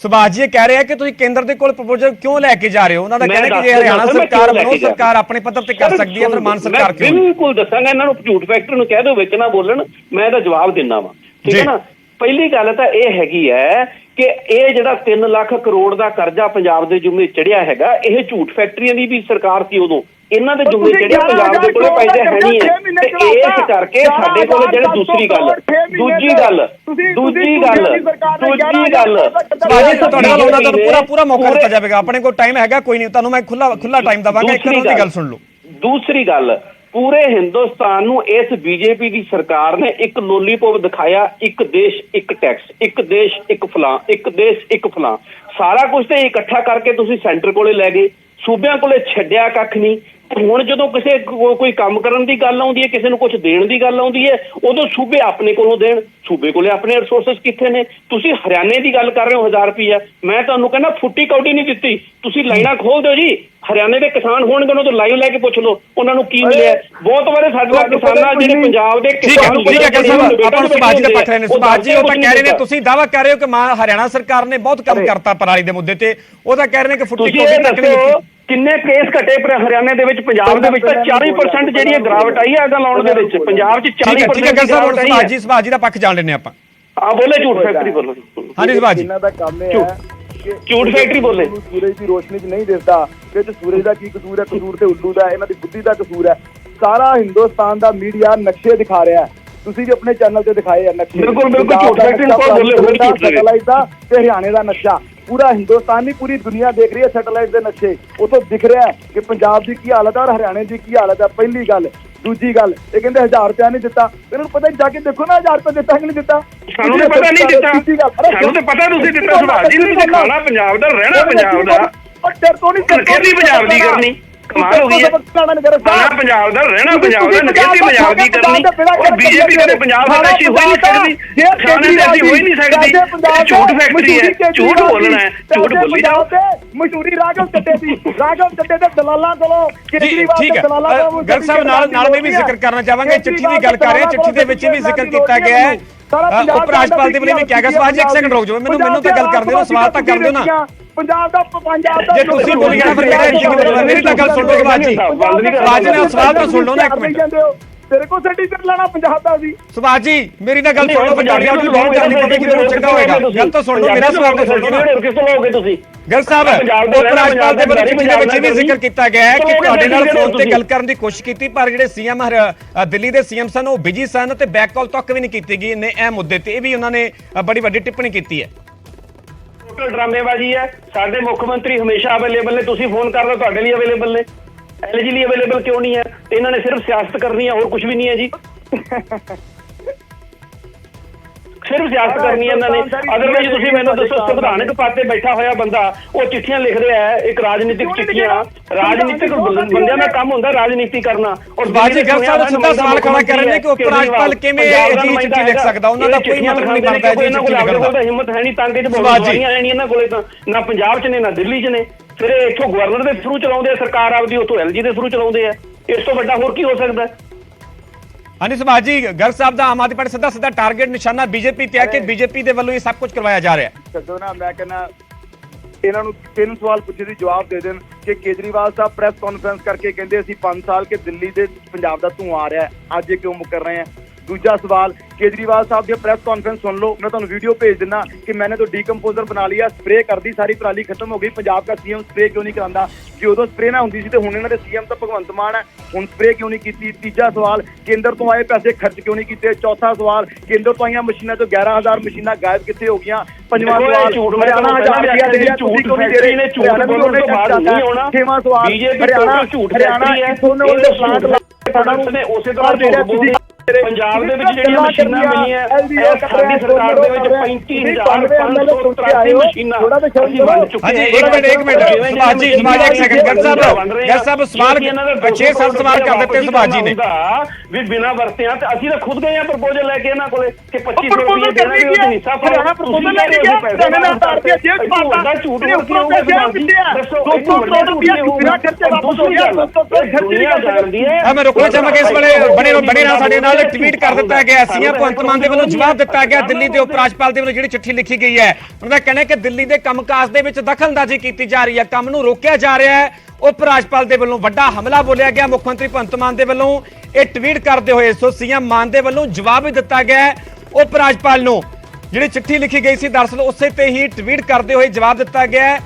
ਸੁਭਾਸ਼ ਜੀ ਕਹਿ ਰਹੇ ਆ ਕਿ ਤੁਸੀਂ ਕੇਂਦਰ ਦੇ ਕੋਲ ਪ੍ਰਪੋਜ਼ਲ ਕਿਉਂ ਲੈ ਕੇ ਜਾ ਰਹੇ ਹੋ? ਉਹਨਾਂ ਦਾ ਕਹਿਣਾ ਕਿ ਜੇ ਹਰਿਆਣਾ ਸਰਕਾਰ ਮਨੋਜ ਸਰਕਾਰ ਆਪਣੇ ਪੱਧਰ ਤੇ ਕਰ ਸਕਦੀ ਹੈ, ਫਿਰ ਮਾਨ ਸਰਕਾਰ ਕਿਉਂ? ਬਿਲਕੁਲ ਦੱਸਾਂਗਾ ਇਹਨਾਂ ਨੂੰ, ਝੂਠ ਫੈਕਟਰੀ ਨੂੰ ਕਹਿ ਦਿਓ ਵਿੱਚ ਨਾ ਬੋਲਣ, ਮੈਂ ਇਹਦਾ ਜਵਾਬ ਦਿੰਦਾ ਵਾ। ਠੀਕ ਹੈ ਨਾ? ਪਹਿਲੀ ਗੱਲ ਤਾਂ ਇਹ ਹੈਗੀ ਹੈ ਕਿ ਇਹ ਜਿਹੜਾ 3 ਲੱਖ ਕਰੋੜ ਦਾ ਕਰਜ਼ਾ ਪੰਜਾਬ ਦੇ ਜੁਮੇ ਚੜਿਆ ਹੈਗਾ, ਇਹ ਝੂਠ ਫੈਕਟਰੀਆਂ ਦੀ ਵੀ ਸਰਕਾਰ ਸੀ ਉਦੋਂ। ਇਹਨਾਂ ਦੇ ਜੁਮੇ ਚੜਿਆ, ਪੰਜਾਬ ਦੇ ਕੋਲੇ ਪੈਸੇ ਹੈ ਨਹੀਂ ਹੈ ਤੇ ਇਸ ਕਰਕੇ ਸਾਡੇ ਕੋਲ ਜਿਹੜੇ ਦੂਜੀ ਗੱਲ ਸਵਾਜੀ ਤੁਹਾਡੇ ਨਾਲ ਉਹਨਾਂ ਦਾ ਪੂਰਾ ਮੌਕਾ ਦਿੱਤਾ ਜਾਵੇਗਾ। ਆਪਣੇ ਕੋਲ ਟਾਈਮ ਹੈਗਾ, ਕੋਈ ਨਹੀਂ, ਤੁਹਾਨੂੰ ਮੈਂ ਖੁੱਲਾ ਟਾਈਮ ਦਵਾਂਗਾ। ਇੱਕ ਦੀ ਗੱਲ ਸੁਣ ਲਓ। ਦੂਸਰੀ ਗੱਲ, ਪੂਰੇ ਹਿੰਦੁਸਤਾਨ ਨੂੰ ਇਸ ਬੀਜੇਪੀ ਦੀ ਸਰਕਾਰ ਨੇ ਇੱਕ ਲੋਲੀਪੌਪ ਦਿਖਾਇਆ, ਇੱਕ ਦੇਸ਼ ਇੱਕ ਟੈਕਸ, ਇੱਕ ਦੇਸ਼ ਇੱਕ ਫਲਾਂ, ਇੱਕ ਦੇਸ਼ ਇੱਕ ਫਲਾਂ। ਸਾਰਾ ਕੁਝ ਤੇ ਇਕੱਠਾ ਕਰਕੇ ਤੁਸੀਂ ਸੈਂਟਰ ਕੋਲੇ ਲੈ ਗਏ, ਸੂਬਿਆਂ ਕੋਲੇ ਛੱਡਿਆ ਕੱਖ ਨਹੀਂ। ਹੁਣ ਜਦੋਂ ਕਿਸੇ ਕੋਈ ਕੰਮ ਕਰਨ ਦੀ ਗੱਲ ਆਉਂਦੀ ਹੈ, ਕਿਸੇ ਨੂੰ ਕੁਝ ਦੇਣ ਦੀ ਗੱਲ ਆਉਂਦੀ ਹੈ, ਉਦੋਂ ਸੂਬੇ ਆਪਣੇ ਕੋਲੋਂ ਦੇਣ। ਸੂਬੇ ਕੋਲੇ ਆਪਣੇ ਰਿਸੋਰਸਸ ਕਿੱਥੇ ਨੇ? ਤੁਸੀਂ ਹਰਿਆਣੇ ਦੀ ਗੱਲ ਕਰ ਰਹੇ ਹੋ 1000 ਰੁਪਈਆ, ਮੈਂ ਤੁਹਾਨੂੰ ਕਹਿੰਦਾ ਫੁੱਟੀ ਕੌਡੀ ਨਹੀਂ ਦਿੱਤੀ। ਤੁਸੀਂ ਲਾਈਨਾਂ ਖੋਲ ਦਿਓ ਜੀ, ਹਰਿਆਣੇ ਦੇ ਕਿਸਾਨ ਹੋਣਗੇ ਉਹਨਾਂ ਤੋਂ ਲਾਈਵ ਲੈ ਕੇ ਪੁੱਛ ਲਓ ਉਹਨਾਂ ਨੂੰ ਕੀ ਮਿਲਿਆ। ਬਹੁਤ ਵਾਰੇ ਸਾਡੇ ਨਾਲ ਕਿਸਾਨਾਂ ਜਿਹੜੇ ਪੰਜਾਬ ਦੇ ਕਿਸਾਨ ਆਪਾਂ ਸੁਭਾਸ਼ ਜੀ ਦਾ ਪੱਖ ਰਹੇ ਨੇ। ਸੁਭਾਸ਼ ਜੀ ਉਹ ਤਾਂ ਕਹਿ ਰਹੇ ਨੇ, ਤੁਸੀਂ ਦਾਅਵਾ ਕਰ ਰਹੇ ਹੋ ਕਿ ਹਰਿਆਣਾ ਸਰਕਾਰ ਨੇ ਬਹੁਤ ਕੰਮ ਕਰਤਾ ਪਰਾਲੀ ਦੇ ਮੁੱਦੇ ਤੇ, ਉਹ ਤਾਂ ਕਹਿ ਰਹੇ ਨੇ ਕਿ ਫੁੱਟੀ ਕੌਡੀ ਤੱਕ ਨਹੀਂ ਦਿੱਤੀ। ਕਿੰਨੇ ਕੇਸ ਘਟੇ ਹਰਿਆਣੇ ਦੇ ਵਿੱਚ? ਪੰਜਾਬ ਦੇ ਵਿੱਚ ਤਾਂ 40% ਜਿਹੜੀ ਗਰਾਵਟ ਆਈ ਹੈ ਅੱਗ ਲਾਉਣ ਦੇ ਵਿੱਚ। ਪੰਜਾਬ 'ਚ 40% ਸੁਭਾਸ਼ ਜੀ ਦਾ ਪੱਖ ਜਾਣ ਲੈਣੇ ਆਪਾਂ। ਹਾਂ ਬੋਲੇ, ਝੂਠ ਫੈਕਟਰੀ ਬੋਲੋ। ਹਾਂਜੀ ਸੁਭਾਸ਼ ਜੀ, ਇਹਨਾਂ ਦਾ ਕੰਮ ਇਹ ਹੈ ਕਿ ਝੂਠ ਫੈਕਟਰੀ ਬੋਲੇ। ਸੂਰਜ ਦੀ ਰੋਸ਼ਨੀ 'ਚ ਨਹੀਂ ਦਿਸਦਾ ਕਿ ਸੂਰਜ ਦਾ ਕੀ ਕਸੂਰ ਹੈ, ਕਸੂਰ ਤੇ ਉੱਲੂ ਦਾ, ਇਹਨਾਂ ਦੀ ਬੁੱਧੀ ਦਾ ਕਸੂਰ ਹੈ। ਸਾਰਾ ਹਿੰਦੁਸਤਾਨ ਦਾ ਮੀਡੀਆ ਨਕਸ਼ੇ ਦਿਖਾ ਰਿਹਾ ਹੈ, ਤੁਸੀਂ ਵੀ ਆਪਣੇ ਚੈਨਲ ਤੇ ਦਿਖਾਏ ਆ ਨਕਸ਼ੇ। ਬਿਲਕੁਲ ਝੂਠ ਫੈਕਟਰੀ ਨੂੰ ਬੋਲੇ ਸੈਟੇਲਾਈਟ ਦਾ ਤੇ ਹਰਿਆਣੇ ਦਾ ਨਕਸ਼ਾ ਪੂਰਾ ਹਿੰਦੁਸਤਾਨ ਨਹੀਂ ਪੂਰੀ ਦੁਨੀਆ ਦੇਖ ਰਹੀ ਹੈ। ਸੈਟੇਲਾਈਟ ਦੇ ਨਕਸ਼ੇ ਉਤੋਂ ਦਿਖ ਰਿਹਾ ਹੈ ਕਿ ਪੰਜਾਬ ਦੀ ਕੀ ਹਾਲਤ ਹੈ ਔਰ ਹਰਿਆਣੇ ਦੀ ਕੀ ਹਾਲਤ ਹੈ। ਪਹਿਲੀ ਗੱਲ। ਦੂਜੀ ਗੱਲ, ਇਹ ਕਹਿੰਦੇ 1000 ਰੁਪਇਆ ਨਹੀਂ ਦਿੱਤਾ। ਇਹਨਾਂ ਨੂੰ ਪਤਾ ਜਾ ਕੇ ਦੇਖੋ ਨਾ 1000 ਰੁਪਇਆ ਦਿੱਤਾ ਕਿ ਨਹੀਂ ਦਿੱਤਾ। ਸਾਨੂੰ ਤਾਂ ਪਤਾ ਨਹੀਂ ਦਿੱਤਾ, ਸਾਨੂੰ ਤਾਂ ਪਤਾ ਤੁਸੀਂ ਦਿੱਤਾ। ਸੁਭਾਸ਼ ਜੀ ਨੂੰ ਖਾਣਾ ਪੰਜਾਬ ਦਾ, ਰਹਿਣਾ ਪੰਜਾਬ ਦਾ, ਤੇਰੇ ਤੋਂ ਨਹੀਂ ਖੇਤੀ ਪੰਜਾਬ ਦੀ ਕਰਨੀ। ਕਮਾਲ ਹੋ ਗਈ ਹੈ। ਖਾਣਾ ਪੰਜਾਬ ਦਾ, ਰਹਿਣਾ ਪੰਜਾਬ ਦਾ, ਖੇਤੀ ਪੰਜਾਬ ਦੀ ਕਰਨੀ। ਔਰ ਬੀਜੇਪੀ ਕਦੇ ਪੰਜਾਬ ਦਾ ਐਸੀ ਹੋ ਹੀ ਨਹੀਂ ਸਕਦੀ, ਖਾਣੇ ਐਸੀ ਹੋ ਹੀ ਨਹੀਂ ਸਕਦੀ। ਝੂਠ ਫੈਕਟਰੀ ਹੈ, ਝੂਠ ਬੋਲਣਾ ਹੈ, ਝੂਠ ਬੋਲੀ ਜਾਓ। ਮਸ਼ਹੂਰੀ ਰਾਘਵ ਚੱਡੇ ਦੀ, ਰਾਘਵ ਚੱਡੇ ਦੇ ਦਲਾਲਾਂ ਕੋਲੋਂ, ਕੇਜਰੀਵਾਲ ਦੇ ਦਲਾਲਾਂ ਕੋਲੋਂ। ਗਰਗ ਸਾਹਿਬ ਨਾਲ ਮੈਂ ਵੀ ਜ਼ਿਕਰ ਕਰਨਾ ਚਾਹਾਂਗਾ, ਚਿੱਠੀ ਦੀ ਗੱਲ ਕਰ ਰਹੇ ਹਾਂ, ਚਿੱਠੀ ਦੇ ਵਿੱਚ ਵੀ ਜ਼ਿਕਰ ਕੀਤਾ ਗਿਆ ਹੈ ਉਪ ਰਾਜਪਾਲ ਦੇ ਵੱਲੋਂ ਵੀ ਕਿਹਾ ਗਿਆ। ਸੁਭਾਸ਼ ਜੀ ਇੱਕ ਸੈਕਿੰਡ ਰੁਕ ਜਾਓ, ਮੈਨੂੰ ਤਾਂ ਗੱਲ ਕਰ ਦਿਓ, ਸਵਾਲ ਤਾਂ ਕਰ ਦਿਓ ਨਾ। ਪੰਜਾਬ ਦਾ ਜੇ ਤੁਸੀਂ ਬੋਲੀ ਜਾਣਾ ਫਿਰ ਮੇਰੀ ਤਾਂ ਗੱਲ ਸੁਣ ਲਓ ਸੁਭਾਸ਼ ਜੀ। ਸੁਭਾਸ਼ ਜੀ ਨੇ ਸਵਾਲ ਤਾਂ ਸੁਣ ਲਓ ਨਾ ਇੱਕ ਮਿੰਟ। ਤੇਰੇ ਕੋਲ ਸਰਟੀਫਿਕੇਟ ਲੈਣਾ ਪੰਜਾਬ ਦਾ ਸੀ। ਸੁਭਾਸ਼ ਜੀ ਮੇਰੀ ਤਾਂ ਗੱਲ ਸੁਣ ਲਓ, ਪੰਜਾਬੀਆਂ ਨੂੰ ਬਹੁਤ ਕਰਨੀ ਪਵੇਗੀ, ਮੈਨੂੰ ਚੰਗਾ ਹੋਏਗਾ। ਗੱਲ ਤਾਂ ਸੁਣ ਲਓ, ਮੇਰਾ ਸਵਾਲ ਤਾਂ ਸੁਣ ਲਓ ਨਾ। ਕਿਸ ਤੋਂ ਲਓਗੇ ਤੁਸੀਂ? ਗਰਗ ਸਾਹਿਬ ਉਪ ਰਾਜਪਾਲ ਦੇ ਵੱਲੋਂ ਚਿੱਠੀ ਦੇ ਵਿੱਚ ਵੀ ਜ਼ਿਕਰ ਕੀਤਾ ਗਿਆ ਹੈ ਕਿ ਤੁਹਾਡੇ ਨਾਲ ਫੋਨ ਤੇ ਗੱਲ ਕਰਨ ਦੀ ਕੋਸ਼ਿਸ਼ ਕੀਤੀ, ਪਰ ਜਿਹੜੇ ਸੀਐਮ ਦਿੱਲੀ ਦੇ ਸੀਐਮ ਸਨ ਉਹ ਬਿਜੀ ਸਨ ਤੇ ਬੈਕ ਕਾਲ ਤੱਕ ਵੀ ਨਹੀਂ ਕੀਤੀ ਗਈ ਨੇ ਇਹ ਮੁੱਦੇ ਤੇ। ਇਹ ਵੀ ਉਹਨਾਂ ਨੇ ਬੜੀ ਵੱਡੀ ਟਿੱਪਣੀ ਕੀਤੀ ਹੈ। ਟੋਟਲ ਡਰਾਮੇਬਾਜ਼ੀ ਹੈ। ਸਾਡੇ ਮੁੱਖ ਮੰਤਰੀ ਹਮੇਸ਼ਾ ਅਵੇਲੇਬਲ ਨੇ, ਤੁਸੀਂ ਫੋਨ ਕਰ ਲਓ ਤੁਹਾਡੇ ਲਈ ਅਵੇਲੇਬਲ ਨੇ। ਐਲਜੀ ਲਈ ਅਵੇਲੇਬਲ ਕਿਉਂ ਨਹੀਂ ਹੈ? ਇਹਨਾਂ ਨੇ ਸਿਰਫ ਸਿਆਸਤ ਕਰਨੀ ਹੈ, ਹੋਰ ਕੁਝ ਵੀ ਨਹੀਂ ਹੈ ਜੀ। ਸਿਰਫ ਸਿਆਸਤ ਕਰਨੀ ਹੈ ਇਹਨਾਂ ਨੇ। ਅਦਰਵਾਈਜ਼ ਤੁਸੀਂ ਮੈਨੂੰ ਦੱਸੋ, ਸੰਵਿਧਾਨਕ ਪਦ ਤੇ ਬੈਠਾ ਹੋਇਆ ਬੰਦਾ ਉਹ ਚਿੱਠੀਆਂ ਲਿਖ ਰਿਹਾ ਹੈ, ਇੱਕ ਰਾਜਨੀਤਿਕ ਚਿੱਠੀਆਂ। ਰਾਜਨੀਤਿਕ ਬੰਦਿਆਂ ਦਾ ਕੰਮ ਹੁੰਦਾ ਰਾਜਨੀਤੀ ਕਰਨਾ। ਔਰ ਬਾਜੀ ਗਰਗ ਸਾਹਿਬ ਸਿੱਧਾ ਸਵਾਲ ਖੜਾ ਕਰ ਰਹੇ ਨੇ ਕਿ ਉਪ ਰਾਜਪਾਲ ਕਿਵੇਂ ਅਜਿਹੀ ਚਿੱਠੀ ਲਿਖ ਸਕਦਾ? ਉਹਨਾਂ ਦਾ ਕੋਈ ਮਤਲਬ ਨਹੀਂ ਬਣਦਾ ਜੀ ਚਿੱਠੀ ਲਿਖਣ ਦਾ। ਹਿੰਮਤ ਹੈ ਨਹੀਂ, ਤਾਂਗੇ ਚ ਬੋਲੀਆਂ ਹੈ ਨਹੀਂ ਇਹਨਾਂ ਕੋਲੇ, ਤਾਂ ਨਾ ਪੰਜਾਬ 'ਚ ਨੇ ਨਾ ਦਿੱਲੀ 'ਚ ਨੇ। ਫਿਰ ਇਹ ਇੱਥੋਂ ਗਵਰਨਰ ਦੇ ਥਰੂ ਚਲਾਉਂਦੇ ਆ ਸਰਕਾਰ ਆਪਦੀ, ਉੱਥੋਂ ਐਲਜੀ ਦੇ ਥਰੂ ਚਲਾਉਂਦੇ ਆ। ਇਸ ਤੋਂ ਵੱਡਾ ਹੋਰ ਕੀ ਹੋ ਸਕਦਾ? ਹਾਂਜੀ ਸੁਭਾਸ਼ ਜੀ, ਗਰਗ ਸਾਹਿਬ ਦਾ ਆਮ ਆਦਮੀ ਪਾਰਟੀ ਸਿੱਧਾ ਟਾਰਗੇਟ ਨਿਸ਼ਾਨਾ ਬੀਜੇਪੀ ਤੇ ਆ ਕਿ ਬੀਜੇਪੀ ਦੇ ਵੱਲੋਂ ਇਹ ਸਭ ਕੁਝ ਕਰਵਾਇਆ ਜਾ ਰਿਹਾ ਹੈ। ਛੱਡੋ ਨਾ, ਮੈਂ ਕਹਿੰਦਾ ਇਹਨਾਂ ਨੂੰ 3 ਸਵਾਲ ਪੁੱਛੇ ਦੀ ਜਵਾਬ ਦੇ ਦੇਣ ਕਿ ਕੇਜਰੀਵਾਲ ਸਾਹਿਬ ਪ੍ਰੈਸ ਕਾਨਫਰੰਸ ਕਰਕੇ ਕਹਿੰਦੇ ਅਸੀਂ 5 ਸਾਲ ਕੇ ਦਿੱਲੀ ਦੇ ਪੰਜਾਬ ਦਾ ਧੂੰਆਂ ਆ ਰਿਹਾ ਹੈ, ਅੱਜ ਇਹ ਕਿਉਂ ਮੁਕਰ ਰਹੇ हैं? दूजा सवाल, केजरीवाल साहब की प्रेस कॉन्फ्रेंस सुन लो, मैं तुहानू वीडियो भेज देना कि मैंने तो डीकंपोजर बना लिया, स्प्रे कर दी, सारी पराली खत्म हो गई। पंजाब का सीएम स्प्रे क्यों नहीं करांदा? कि उदों स्प्रे ना हुंदी सी ते हुण इन्हां दे सीएम तो भगवंत मान है, हुण स्प्रे क्यों नहीं कीती? तीजा सवाल, केंद्र तो आए पैसे खर्च क्यों नहीं कीते? चौथा सवाल, केंद्र तो आईयां मशीनां तो 11,000 मशीनां गायब कित्थे हो गईयां? पंजवां सवाल, हरियाणा 1000 रुपया दे रहा, झूठ क्यों नहीं दे रहे? झूठ बोलण तो बाद नहीं होना। छेवां सवाल, हरियाणा कित्थों ने उहदे प्लांट लाए उसे तरह झूठ बोलदे। पंजाब ਦੇ ਵਿੱਚ ਜਿਹੜੀਆਂ ਮਸ਼ੀਨਾਂ ਮਿਲੀਆਂ ਇਹ ਸਾਡੀ ਸਰਕਾਰ ਦੇ ਵਿੱਚ 35,583 ਮਸ਼ੀਨਾਂ ਅਸੀਂ ਵੰਡ ਚੁੱਕੇ ਹਾਂ। ਹਾਂਜੀ ਇੱਕ ਮਿੰਟ ਸੁਭਾਸ਼ ਜੀ ਇੱਕ ਸੈਕਿੰਡ ਗਰਗ ਸਾਹਿਬ ਸਵਾਲ 6-7 ਸਵਾਲ ਕਰ ਦਿੱਤੇ ਸੁਭਾਸ਼ ਜੀ ਨੇ ਵੀ ਬਿਨਾਂ ਵਰਤਿਆਂ ਤੇ ਅਸੀਂ ਤਾਂ ਖੁਦ ਗਏ ਆ ਪ੍ਰਪੋਜ਼ਲ ਲੈ ਕੇ ਇਹਨਾਂ ਕੋਲੇ ਕਿ 2500 ਰੁਪਏ ਦੇਣਾ ਵੀ ਉਹਦਾ ਹਿੱਸਾ ਹਰਿਆਣਾ ਪ੍ਰਪੋਜ਼ਲ ਲੈ ਕੇ ਗਿਆ ਧੰਨਵਾਦ ਰੁਪਏ ਜੇਬ ਪਾਤਾ ਝੂਠ ਬੋਲ ਕੇ ਹੋਊਗਾ ਦੱਸੋ 200 ਰੁਪਏ ਬਿਨਾਂ ਖਰਚੇ ਵਾਪਸ ਹੋ ਗਿਆ ਦੁਨੀਆ ਜਾਣਦੀ ਹੈ। ਮੈਂ ਰੁਕਣਾ ਚਾਹਾਂਗਾ ਇਸ ਵੇਲੇ ਬਣੇ ਨਾਲ ਸਾਡੇ ਨਾਲ ਟਵੀਟ ਕਰ ਦਿੱਤਾ ਗਿਆ ਸੀਐਮ ਭਗਵੰਤ ਮਾਨ ਦੇ ਵੱਲੋਂ ਜਵਾਬ ਦਿੱਤਾ ਗਿਆ ਦਿੱਲੀ ਦੇ ਉਪ ਰਾਜਪਾਲ ਦੇ ਵੱਲੋਂ ਜਿਹੜੀ ਚਿੱਠੀ ਲਿਖੀ ਗਈ ਹੈ ਉਹਨਾਂ ਦਾ ਕਹਿਣਾ ਹੈ ਕਿ ਦਿੱਲੀ ਦੇ ਕੰਮਕਾਜ ਦੇ ਵਿੱਚ ਦਖਲਅੰਦਾਜ਼ੀ ਕੀਤੀ ਜਾ ਰਹੀ ਹੈ, ਕੰਮ ਨੂੰ ਰੋਕਿਆ ਜਾ ਰਿਹਾ ਹੈ। ਉਪ ਰਾਜਪਾਲ ਦੇ ਵੱਲੋਂ ਵੱਡਾ ਹਮਲਾ ਬੋਲਿਆ ਗਿਆ ਮੁੱਖ ਮੰਤਰੀ ਭਗਵੰਤ ਮਾਨ ਦੇ ਵੱਲੋਂ ਇਹ ਟਵੀਟ ਕਰਦੇ ਹੋਏ। ਸੋ ਸੀਐਮ ਮਾਨ ਦੇ ਵੱਲੋਂ ਜਵਾਬ ਵੀ ਦਿੱਤਾ ਗਿਆ ਹੈ ਉਪ ਰਾਜਪਾਲ ਨੂੰ ਜਿਹੜੀ ਚਿੱਠੀ ਲਿਖੀ ਗਈ ਸੀ ਦਰਅਸਲ ਉਸੇ ਤੇ ਹੀ ਟਵੀਟ ਕਰਦੇ ਹੋਏ ਜਵਾਬ ਦਿੱਤਾ ਗਿਆ ਹੈ।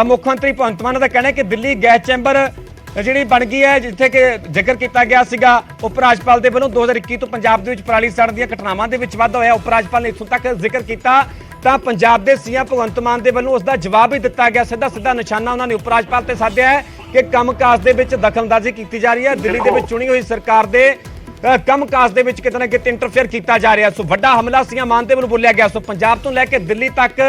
ਮੁੱਖ ਮੰਤਰੀ ਭਗਵੰਤ ਮਾਨ ਦਾ ਕਹਿਣਾ ਹੈ ਕਿ ਦਿੱਲੀ ਗੈਸ ਚੈਂਬਰ ਜਿਹੜੀ ਬਣ ਗਈ ਹੈ ਜਿੱਥੇ ਕਿ ਜ਼ਿਕਰ ਕੀਤਾ ਗਿਆ ਸੀਗਾ ਉਪ ਰਾਜਪਾਲ ਦੇ ਵੱਲੋਂ 2021 ਤੋਂ ਪੰਜਾਬ ਦੇ ਵਿੱਚ ਪਰਾਲੀ ਸੜਨ ਦੀਆਂ ਘਟਨਾਵਾਂ ਦੇ ਵਿੱਚ ਵਾਧਾ ਹੋਇਆ। ਉਪ ਰਾਜਪਾਲ ਨੇ ਇੱਥੋਂ ਤੱਕ ਜ਼ਿਕਰ ਕੀਤਾ ਤਾਂ ਪੰਜਾਬ ਦੇ ਸੀਐਮ ਭਗਵੰਤ ਮਾਨ ਦੇ ਵੱਲੋਂ ਉਸ ਦਾ ਜਵਾਬ ਵੀ ਦਿੱਤਾ ਗਿਆ। ਸਿੱਧਾ ਨਿਸ਼ਾਨਾ ਉਹਨਾਂ ਨੇ ਉਪ ਰਾਜਪਾਲ ਤੇ ਸਾਧਿਆ ਹੈ ਕਿ ਕੰਮਕਾਜ ਦੇ ਵਿੱਚ ਦਖਲਅੰਦਾਜ਼ੀ ਕੀਤੀ ਜਾ ਰਹੀ ਹੈ। ਦਿੱਲੀ ਦੇ ਵਿੱਚ ਚੁਣੀ ਹੋਈ ਸਰਕਾਰ ਦੇ ਕੰਮਕਾਜ ਦੇ ਵਿੱਚ ਕਿਤੇ ਨਾ ਕਿਤੇ ਇੰਟਰਫੇਅਰ ਕੀਤਾ ਜਾ ਰਿਹਾ। ਸੋ ਵੱਡਾ ਹਮਲਾ ਸੀਐਮ ਮਾਨ ਦੇ ਵੱਲੋਂ ਬੋਲਿਆ ਗਿਆ। ਸੋ ਪੰਜਾਬ ਤੋਂ ਲੈ ਕੇ ਦਿੱਲੀ ਤੱਕ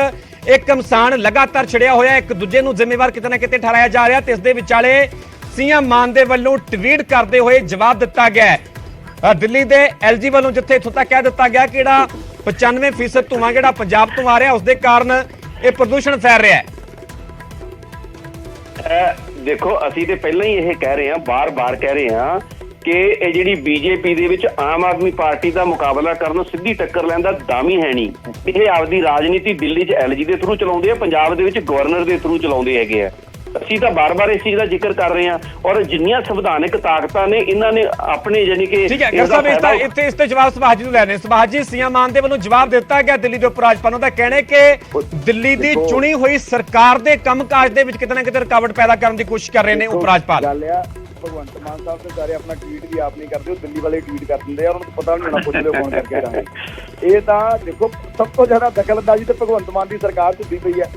ਇੱਕ ਘਮਸਾਨ ਲਗਾਤਾਰ ਛਿੜਿਆ ਹੋਇਆ, ਇੱਕ ਦੂਜੇ ਨੂੰ ਜ਼ਿੰਮੇਵਾਰ ਕਿਤੇ ਨਾ ਕਿਤੇ ਠਹਿਰਾਇਆ ਜਾ ਰਿਹਾ ਤੇ ਇਸ ਦੇ ਵਿਚਾਲੇ ਸੀਐਮ ਮਾਨ ਦੇ ਵੱਲੋਂ ਟਵੀਟ ਕਰਦੇ ਹੋਏ ਜਵਾਬ ਦਿੱਤਾ ਗਿਆ ਹੈ। ਦਿੱਲੀ ਦੇ ਐਲਜੀ ਵੱਲੋਂ ਜਿੱਥੇ ਇੱਥੋਂ ਤੱਕ ਕਹਿ ਦਿੱਤਾ ਗਿਆ ਕਿ ਜਿਹੜਾ 95% ਧੂੰਆਂ ਜਿਹੜਾ ਪੰਜਾਬ ਤੋਂ ਆ ਰਿਹਾ ਉਸ ਦੇ ਕਾਰਨ ਇਹ ਪ੍ਰਦੂਸ਼ਣ ਫੈਲ ਰਿਹਾ ਹੈ। ਦੇਖੋ ਅਸੀਂ ਤੇ ਪਹਿਲਾਂ ਹੀ ਇਹ ਕਹਿ ਰਹੇ ਹਾਂ, ਬਾਰ-ਬਾਰ ਕਹਿ ਰਹੇ ਹਾਂ ਕਿ ਇਹ ਜਿਹੜੀ ਬੀਜੇਪੀ ਦੇ ਵਿੱਚ ਆਮ ਆਦਮੀ ਪਾਰਟੀ ਦਾ ਮੁਕਾਬਲਾ ਕਰਨ, ਸਿੱਧੀ ਟੱਕਰ ਲੈਣ ਦਾ ਦਮ ਹੀ ਹੈ ਨਹੀਂ। ਇਹ ਆਪਦੀ ਰਾਜਨੀਤੀ ਦਿੱਲੀ 'ਚ ਐਲਜੀ ਦੇ ਥਰੂ ਚਲਾਉਂਦੇ ਆ, ਪੰਜਾਬ ਦੇ ਵਿੱਚ ਗਵਰਨਰ ਦੇ ਥਰੂ ਚਲਾਉਂਦੇ ਹੈਗੇ ਆ। ਅਸੀਂ ਤਾਂ ਬਾਰ-ਬਾਰ ਇਸ ਚੀਜ਼ ਦਾ ਜ਼ਿਕਰ ਕਰ ਰਹੇ ਹਾਂ ਔਰ ਜਿੰਨੀਆਂ ਸੰਵਿਧਾਨਿਕ ਤਾਕਤਾਂ ਨੇ ਇਹਨਾਂ ਨੇ ਆਪਣੇ ਯਾਨੀ ਕਿ ਠੀਕ ਹੈ। ਗਰ ਸਾਹਿਬ ਇਸ ਤੇ ਜਵਾਬ ਸੁਭਾਸ਼ ਜੀ ਨੂੰ ਲੈਣੇ। ਸੁਭਾਸ਼ ਜੀ, ਸੀਐਮ ਮਾਨ ਦੇ ਵੱਲੋਂ ਜਵਾਬ ਦਿੱਤਾ ਗਿਆ ਦਿੱਲੀ ਦੇ ਉਪ ਰਾਜਪਾਲ ਨੂੰ, ਦਾ ਕਹਿਣਾ ਹੈ ਕਿ ਦਿੱਲੀ ਦੀ ਚੁਣੀ ਹੋਈ ਸਰਕਾਰ ਦੇ ਕੰਮਕਾਜ ਦੇ ਵਿੱਚ ਕਿਤੇ ਨਾ ਕਿਤੇ ਰੁਕਾਵਟ ਪੈਦਾ ਕਰਨ ਦੀ ਕੋਸ਼ਿਸ਼ ਕਰ ਰਹੇ ਨੇ ਉਪ ਰਾਜਪਾਲ। ਗੱਲ ਆ ਭਗਵੰਤ ਮਾਨ ਸਾਹਿਬ ਤੇ ਸਾਰੇ ਆਪਣਾ ਟਵੀਟ ਵੀ ਆਪ ਨਹੀਂ ਕਰਦੇ, ਉਹ ਦਿੱਲੀ ਵਾਲੇ ਟਵੀਟ ਕਰ ਦਿੰਦੇ ਆ, ਉਹਨਾਂ ਨੂੰ ਪਤਾ ਨਹੀਂ ਹੋਣਾ, ਪੁੱਛ ਲਿਓ ਫੋਨ ਕਰਕੇ ਜਾਣੇ। ਇਹ ਤਾਂ ਦੇਖੋ ਸਭ ਤੋਂ ਜ਼ਿਆਦਾ ਦਖਲਅੰਦਾਜ਼ੀ ਤੇ ਭਗਵੰਤ ਮਾਨ ਦੀ ਸਰਕਾਰ ਹੁੰਦੀ ਪਈ ਹੈ।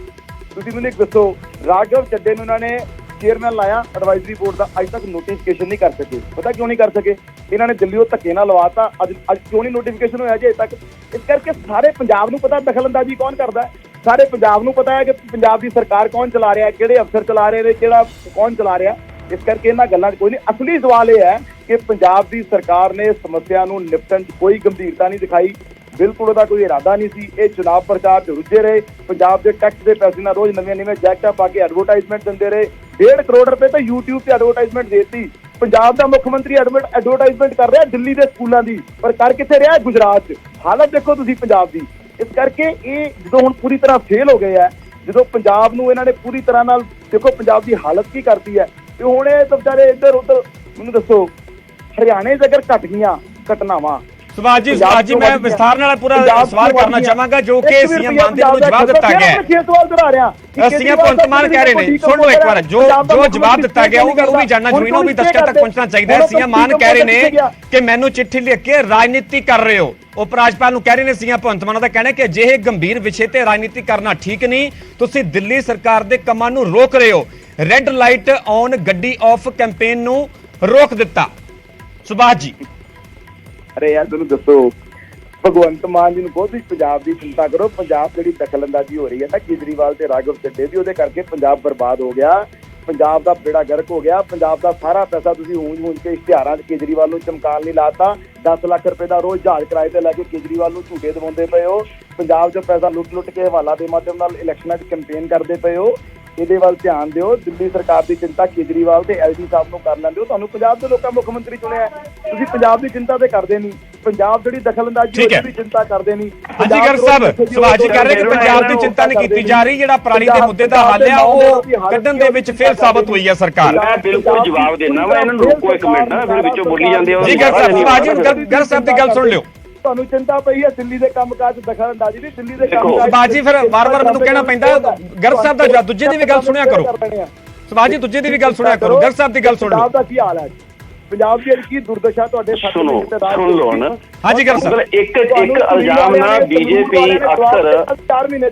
ਤੁਸੀਂ ਮੈਨੂੰ ਇੱਕ ਦੱਸੋ, ਰਾਘਵ ਚੱਡੇ ਨੂੰ ਉਹਨਾਂ ਨੇ ਚੇਅਰਮੈਨ ਲਾਇਆ ਐਡਵਾਈਜ਼ਰੀ ਬੋਰਡ ਦਾ, ਅੱਜ ਤੱਕ ਨੋਟੀਫਿਕੇਸ਼ਨ ਨਹੀਂ ਕਰ ਸਕੇ। ਪਤਾ ਕਿਉਂ ਨਹੀਂ ਕਰ ਸਕੇ? ਇਹਨਾਂ ਨੇ ਦਿੱਲੀੋਂ ਧੱਕੇ ਨਾਲ ਲਵਾਤਾ। ਅੱਜ ਕਿਉਂ ਨਹੀਂ ਨੋਟੀਫਿਕੇਸ਼ਨ ਹੋਇਆ ਜੇ ਅਜੇ ਤੱਕ? ਇਸ ਕਰਕੇ ਸਾਰੇ ਪੰਜਾਬ ਨੂੰ ਪਤਾ ਦਖਲਅੰਦਾਜ਼ੀ ਕੌਣ ਕਰਦਾ ਹੈ, ਸਾਰੇ ਪੰਜਾਬ ਨੂੰ ਪਤਾ ਹੈ ਕਿ ਪੰਜਾਬ ਦੀ ਸਰਕਾਰ ਕੌਣ ਚਲਾ ਰਿਹਾ ਹੈ, ਕਿਹੜੇ ਅਫਸਰ ਚਲਾ ਰਹੇ ਨੇ, ਕਿਹੜਾ ਕੌਣ ਚਲਾ ਰਿਹਾ। ਇਸ ਕਰਕੇ ਇਹਨਾਂ ਗੱਲਾਂ 'ਚ ਕੋਈ ਨਹੀਂ। ਅਸਲੀ ਸਵਾਲ ਇਹ ਹੈ ਕਿ ਪੰਜਾਬ ਦੀ ਸਰਕਾਰ ਨੇ ਸਮੱਸਿਆ ਨੂੰ ਨਿਪਟਣ 'ਚ ਕੋਈ ਗੰਭੀਰਤਾ ਨਹੀਂ ਦਿਖਾਈ, ਬਿਲਕੁਲ ਉਹਦਾ ਕੋਈ ਇਰਾਦਾ ਨਹੀਂ ਸੀ। ਇਹ ਚੁਣਾਵ ਪ੍ਰਚਾਰ 'ਚ ਰੁੱਝੇ ਰਹੇ, ਪੰਜਾਬ ਦੇ ਟੈਕਸ ਦੇ ਪੈਸੇ ਨਾਲ ਰੋਜ਼ ਨਵੀਆਂ ਜੈਕਟਾਂ ਪਾ ਕੇ ਐਡਵਰਟਾਈਜ਼ਮੈਂਟ ਦਿੰਦੇ ਰਹੇ। 1.5 ਕਰੋੜ ਰੁਪਏ ਤਾਂ YouTube ਤੇ ਐਡਵਰਟਾਈਜ਼ਮੈਂਟ ਦੇਤੀ। ਪੰਜਾਬ ਦਾ ਮੁੱਖ ਮੰਤਰੀ ਐਡਵਰਟਾਈਜ਼ਮੈਂਟ ਕਰ ਰਿਹਾ ਦਿੱਲੀ ਦੇ ਸਕੂਲਾਂ ਦੀ, ਪਰ ਕਰ ਕਿੱਥੇ ਰਿਹਾ? ਗੁਜਰਾਤ 'ਚ। ਹਾਲਤ ਦੇਖੋ ਤੁਸੀਂ ਪੰਜਾਬ ਦੀ। ਇਸ ਕਰਕੇ ਇਹ ਜਦੋਂ ਹੁਣ ਪੂਰੀ ਤਰ੍ਹਾਂ ਫੇਲ ਹੋ ਗਏ ਆ, ਜਦੋਂ ਪੰਜਾਬ ਨੂੰ ਇਹਨਾਂ ਨੇ ਪੂਰੀ ਤਰ੍ਹਾਂ ਨਾਲ ਦੇਖੋ ਪੰਜਾਬ ਦੀ ਹਾਲਤ ਕੀ ਕਰਦੀ ਹੈ। ਤੇ ਹੁਣ ਇਹ ਤਾਂ ਵਿਚਾਰੇ ਇੱਧਰ ਉੱਧਰ, ਮੈਨੂੰ ਦੱਸੋ ਹਰਿਆਣੇ 'ਚ ਅਗਰ ਘਟ ਗਈਆਂ ਘਟਨਾਵਾਂ। ਸੁਭਾਸ਼ ਜੀ ਮੈਂ ਵਿਸਥਾਰ ਨਾਲ ਪੂਰਾ ਸਵਾਲ ਕਰਨਾ ਚਾਹਾਂਗਾ ਜੋ ਕਿ ਸੀਐਮ ਮਾਨ ਦੇ ਵੱਲੋਂ ਜਵਾਬ ਦਿੱਤਾ ਗਿਆ ਹੈ। ਸੀਐਮ ਭਗਵੰਤ ਮਾਨ ਕਹਿ ਰਹੇ ਨੇ, ਸੁਣ ਲਓ ਇੱਕ ਵਾਰ, ਜੋ ਜਵਾਬ ਦਿੱਤਾ ਗਿਆ ਉਹ ਵੀ ਜਾਣਨਾ ਜ਼ਰੂਰੀ ਹੈ, ਉਹ ਵੀ ਦਰਸ਼ਕਾਂ ਤੱਕ ਪਹੁੰਚਣਾ ਚਾਹੀਦਾ ਹੈ। ਸੀਐਮ ਮਾਨ ਕਹਿ ਰਹੇ ਨੇ ਕਿ ਮੈਨੂੰ ਚਿੱਠੀ ਲਿਖ ਕੇ ਰਾਜਨੀਤੀ ਕਰ ਰਹੇ ਹੋ। ਉਪ ਰਾਜਪਾਲ ਨੂੰ ਕਹਿ ਰਹੇ ਨੇ ਸੀਐਮ ਭਗਵੰਤ ਮਾਨ ਦਾ ਕਹਿਣਾ ਕਿ ਅਜਿਹੇ ਗੰਭੀਰ ਵਿਸ਼ੇ ਤੇ ਰਾਜਨੀਤੀ ਕਰਨਾ ਠੀਕ ਨਹੀਂ, ਤੁਸੀਂ ਦਿੱਲੀ ਸਰਕਾਰ ਦੇ ਕੰਮਾਂ ਨੂੰ ਰੋਕ ਰਹੇ ਹੋ। ਰੈੱਡ ਲਾਈਟ ਔਨ ਗੱਡੀ ਆਫ ਕੈਂਪੇਨ ਨੂੰ ਰੋਕ ਦਿੱਤਾ। ਸੁਭਾਸ਼ ਜੀ, ਅਰੇ ਯਾਰ ਤੁਹਾਨੂੰ ਦੱਸੋ, ਭਗਵੰਤ ਮਾਨ ਜੀ ਨੂੰ ਬਹੁਤ ਹੀ ਪੰਜਾਬ ਦੀ ਚਿੰਤਾ ਕਰੋ। ਪੰਜਾਬ ਜਿਹੜੀ ਦਖਲਅੰਦਾਜ਼ੀ ਹੋ ਰਹੀ ਹੈ ਨਾ ਕੇਜਰੀਵਾਲ ਤੇ ਰਾਘਵ ਚੱਡੇ ਦੀ, ਉਹਦੇ ਕਰਕੇ ਪੰਜਾਬ ਬਰਬਾਦ ਹੋ ਗਿਆ, ਪੰਜਾਬ ਦਾ ਬੇੜਾ ਗਰਕ ਹੋ ਗਿਆ। ਪੰਜਾਬ ਦਾ ਸਾਰਾ ਪੈਸਾ ਤੁਸੀਂ ਹੂੰਜ ਕੇ ਇਸ਼ਤਿਹਾਰਾਂ 'ਚ ਕੇਜਰੀਵਾਲ ਨੂੰ ਚਮਕਾਉਣ ਲਈ ਲਾਤਾ। 10 ਲੱਖ ਰੁਪਏ ਦਾ ਰੋਜ਼ ਜਹਾਜ਼ ਕਿਰਾਏ ਤੇ ਲੈ ਕੇ ਕੇਜਰੀਵਾਲ ਨੂੰ ਝੂਟੇ ਦਿਵਾਉਂਦੇ ਪਏ ਹੋ। ਪੰਜਾਬ 'ਚ ਪੈਸਾ ਲੁੱਟ ਕੇ ਹਵਾਲਾ ਦੇ ਮਾਧਿਅਮ ਨਾਲ ਇਲੈਕਸ਼ਨਾਂ 'ਚ ਕੈਂਪੇਨ ਕਰਦੇ ਪਏ ਹੋ। ਇਹਦੇ ਵੱਲ ਧਿਆਨ ਦਿਓ। ਦਿੱਲੀ ਸਰਕਾਰ ਦੀ ਚਿੰਤਾ ਕੇਜਰੀਵਾਲ ਤੇ ਐਲਜੀ ਸਾਹਿਬ ਨੂੰ ਕਰ ਲੈਂਦੇ ਹੋ। ਤੁਹਾਨੂੰ ਪੰਜਾਬ ਦੇ ਲੋਕਾਂ ਮੁੱਖ ਮੰਤਰੀ ਚੁਣਿਆ, ਤੁਸੀਂ ਪੰਜਾਬ ਦੀ ਚਿੰਤਾ ਤੇ ਕਰਦੇ ਨਹੀਂ। ਪੰਜਾਬ ਜਿਹੜੀ ਦਖਲਅੰਦਾਜ਼ੀ ਦੀ ਚਿੰਤਾ ਕਰਦੇ ਨਹੀਂ। ਹਾਂਜੀ ਗਰ ਸਾਹਿਬ, ਸੁਭਾਸ਼ ਜੀ ਕਹਿ ਰਹੇ ਕਿ ਪੰਜਾਬ ਦੀ ਚਿੰਤਾ ਨਹੀਂ ਕੀਤੀ ਜਾ ਰਹੀ, ਜਿਹੜਾ ਪਰਾਲੀ ਦੇ ਮੁੱਦੇ ਦਾ ਹੱਲ ਆ ਉਹ ਕੱਢਣ ਦੇ ਵਿੱਚ ਫੇਲ ਸਾਬਤ ਹੋਈ ਹੈ ਸਰਕਾਰ। ਮੈਂ ਬਿਲਕੁਲ ਜਵਾਬ ਦੇਣਾ ਵਾ, ਇਹਨਾਂ ਨੂੰ ਰੋਕੋ ਇੱਕ ਮਿੰਟ ਨਾ, ਫਿਰ ਵਿੱਚੋਂ ਬੋਲੀ ਜਾਂਦੇ ਹੋ। ਜੀ ਗਰ ਸਾਹਿਬ, ਸੁਭਾਸ਼ ਜੀ ਗਰ ਸਾਹਿਬ ਦੀ ਗੱਲ ਸੁਣ ਲਿਓ। ਤੁਹਾਨੂੰ ਚਿੰਤਾ ਪਈ ਹੈ ਦਿੱਲੀ ਦੇ ਕੰਮਕਾਜ ਦਖਲਅੰਦਾਜ਼ੀ ਦੀ, ਦਿੱਲੀ ਦੇ ਸੁਭਾਸ਼ ਜੀ ਫਿਰ ਵਾਰ-ਵਾਰ ਮੈਨੂੰ ਕਹਿਣਾ ਪੈਂਦਾ ਗਰ ਸਾਹਿਬ ਦਾ ਦੂਜੇ ਦੀ ਵੀ ਗੱਲ ਸੁਣਿਆ ਕਰੋ। ਸੁਭਾਸ਼ ਜੀ ਦੂਜੇ ਦੀ ਵੀ ਗੱਲ ਸੁਣਿਆ ਕਰੋ। ਗਰ ਸਾਹਿਬ ਦੀ ਗੱਲ ਸੁਣ ਲਓ। ਪੰਜਾਬ ਦਾ ਕੀ ਹਾਲ ਹੈ, ਪੰਜਾਬ ਦੀ ਕੀ ਦੁਰਦਸ਼ਾ ਤੁਹਾਡੇ ਸਾਥ ਸੁਣ ਲਓ ਨਾ। ਹਾਂਜੀ ਗਰ ਸਾਹਿਬ, ਇੱਕ ਇਲਜ਼ਾਮ ਨਾ ਬੀਜੇਪੀ ਅਕਸਰ 4 ਮਹੀਨੇ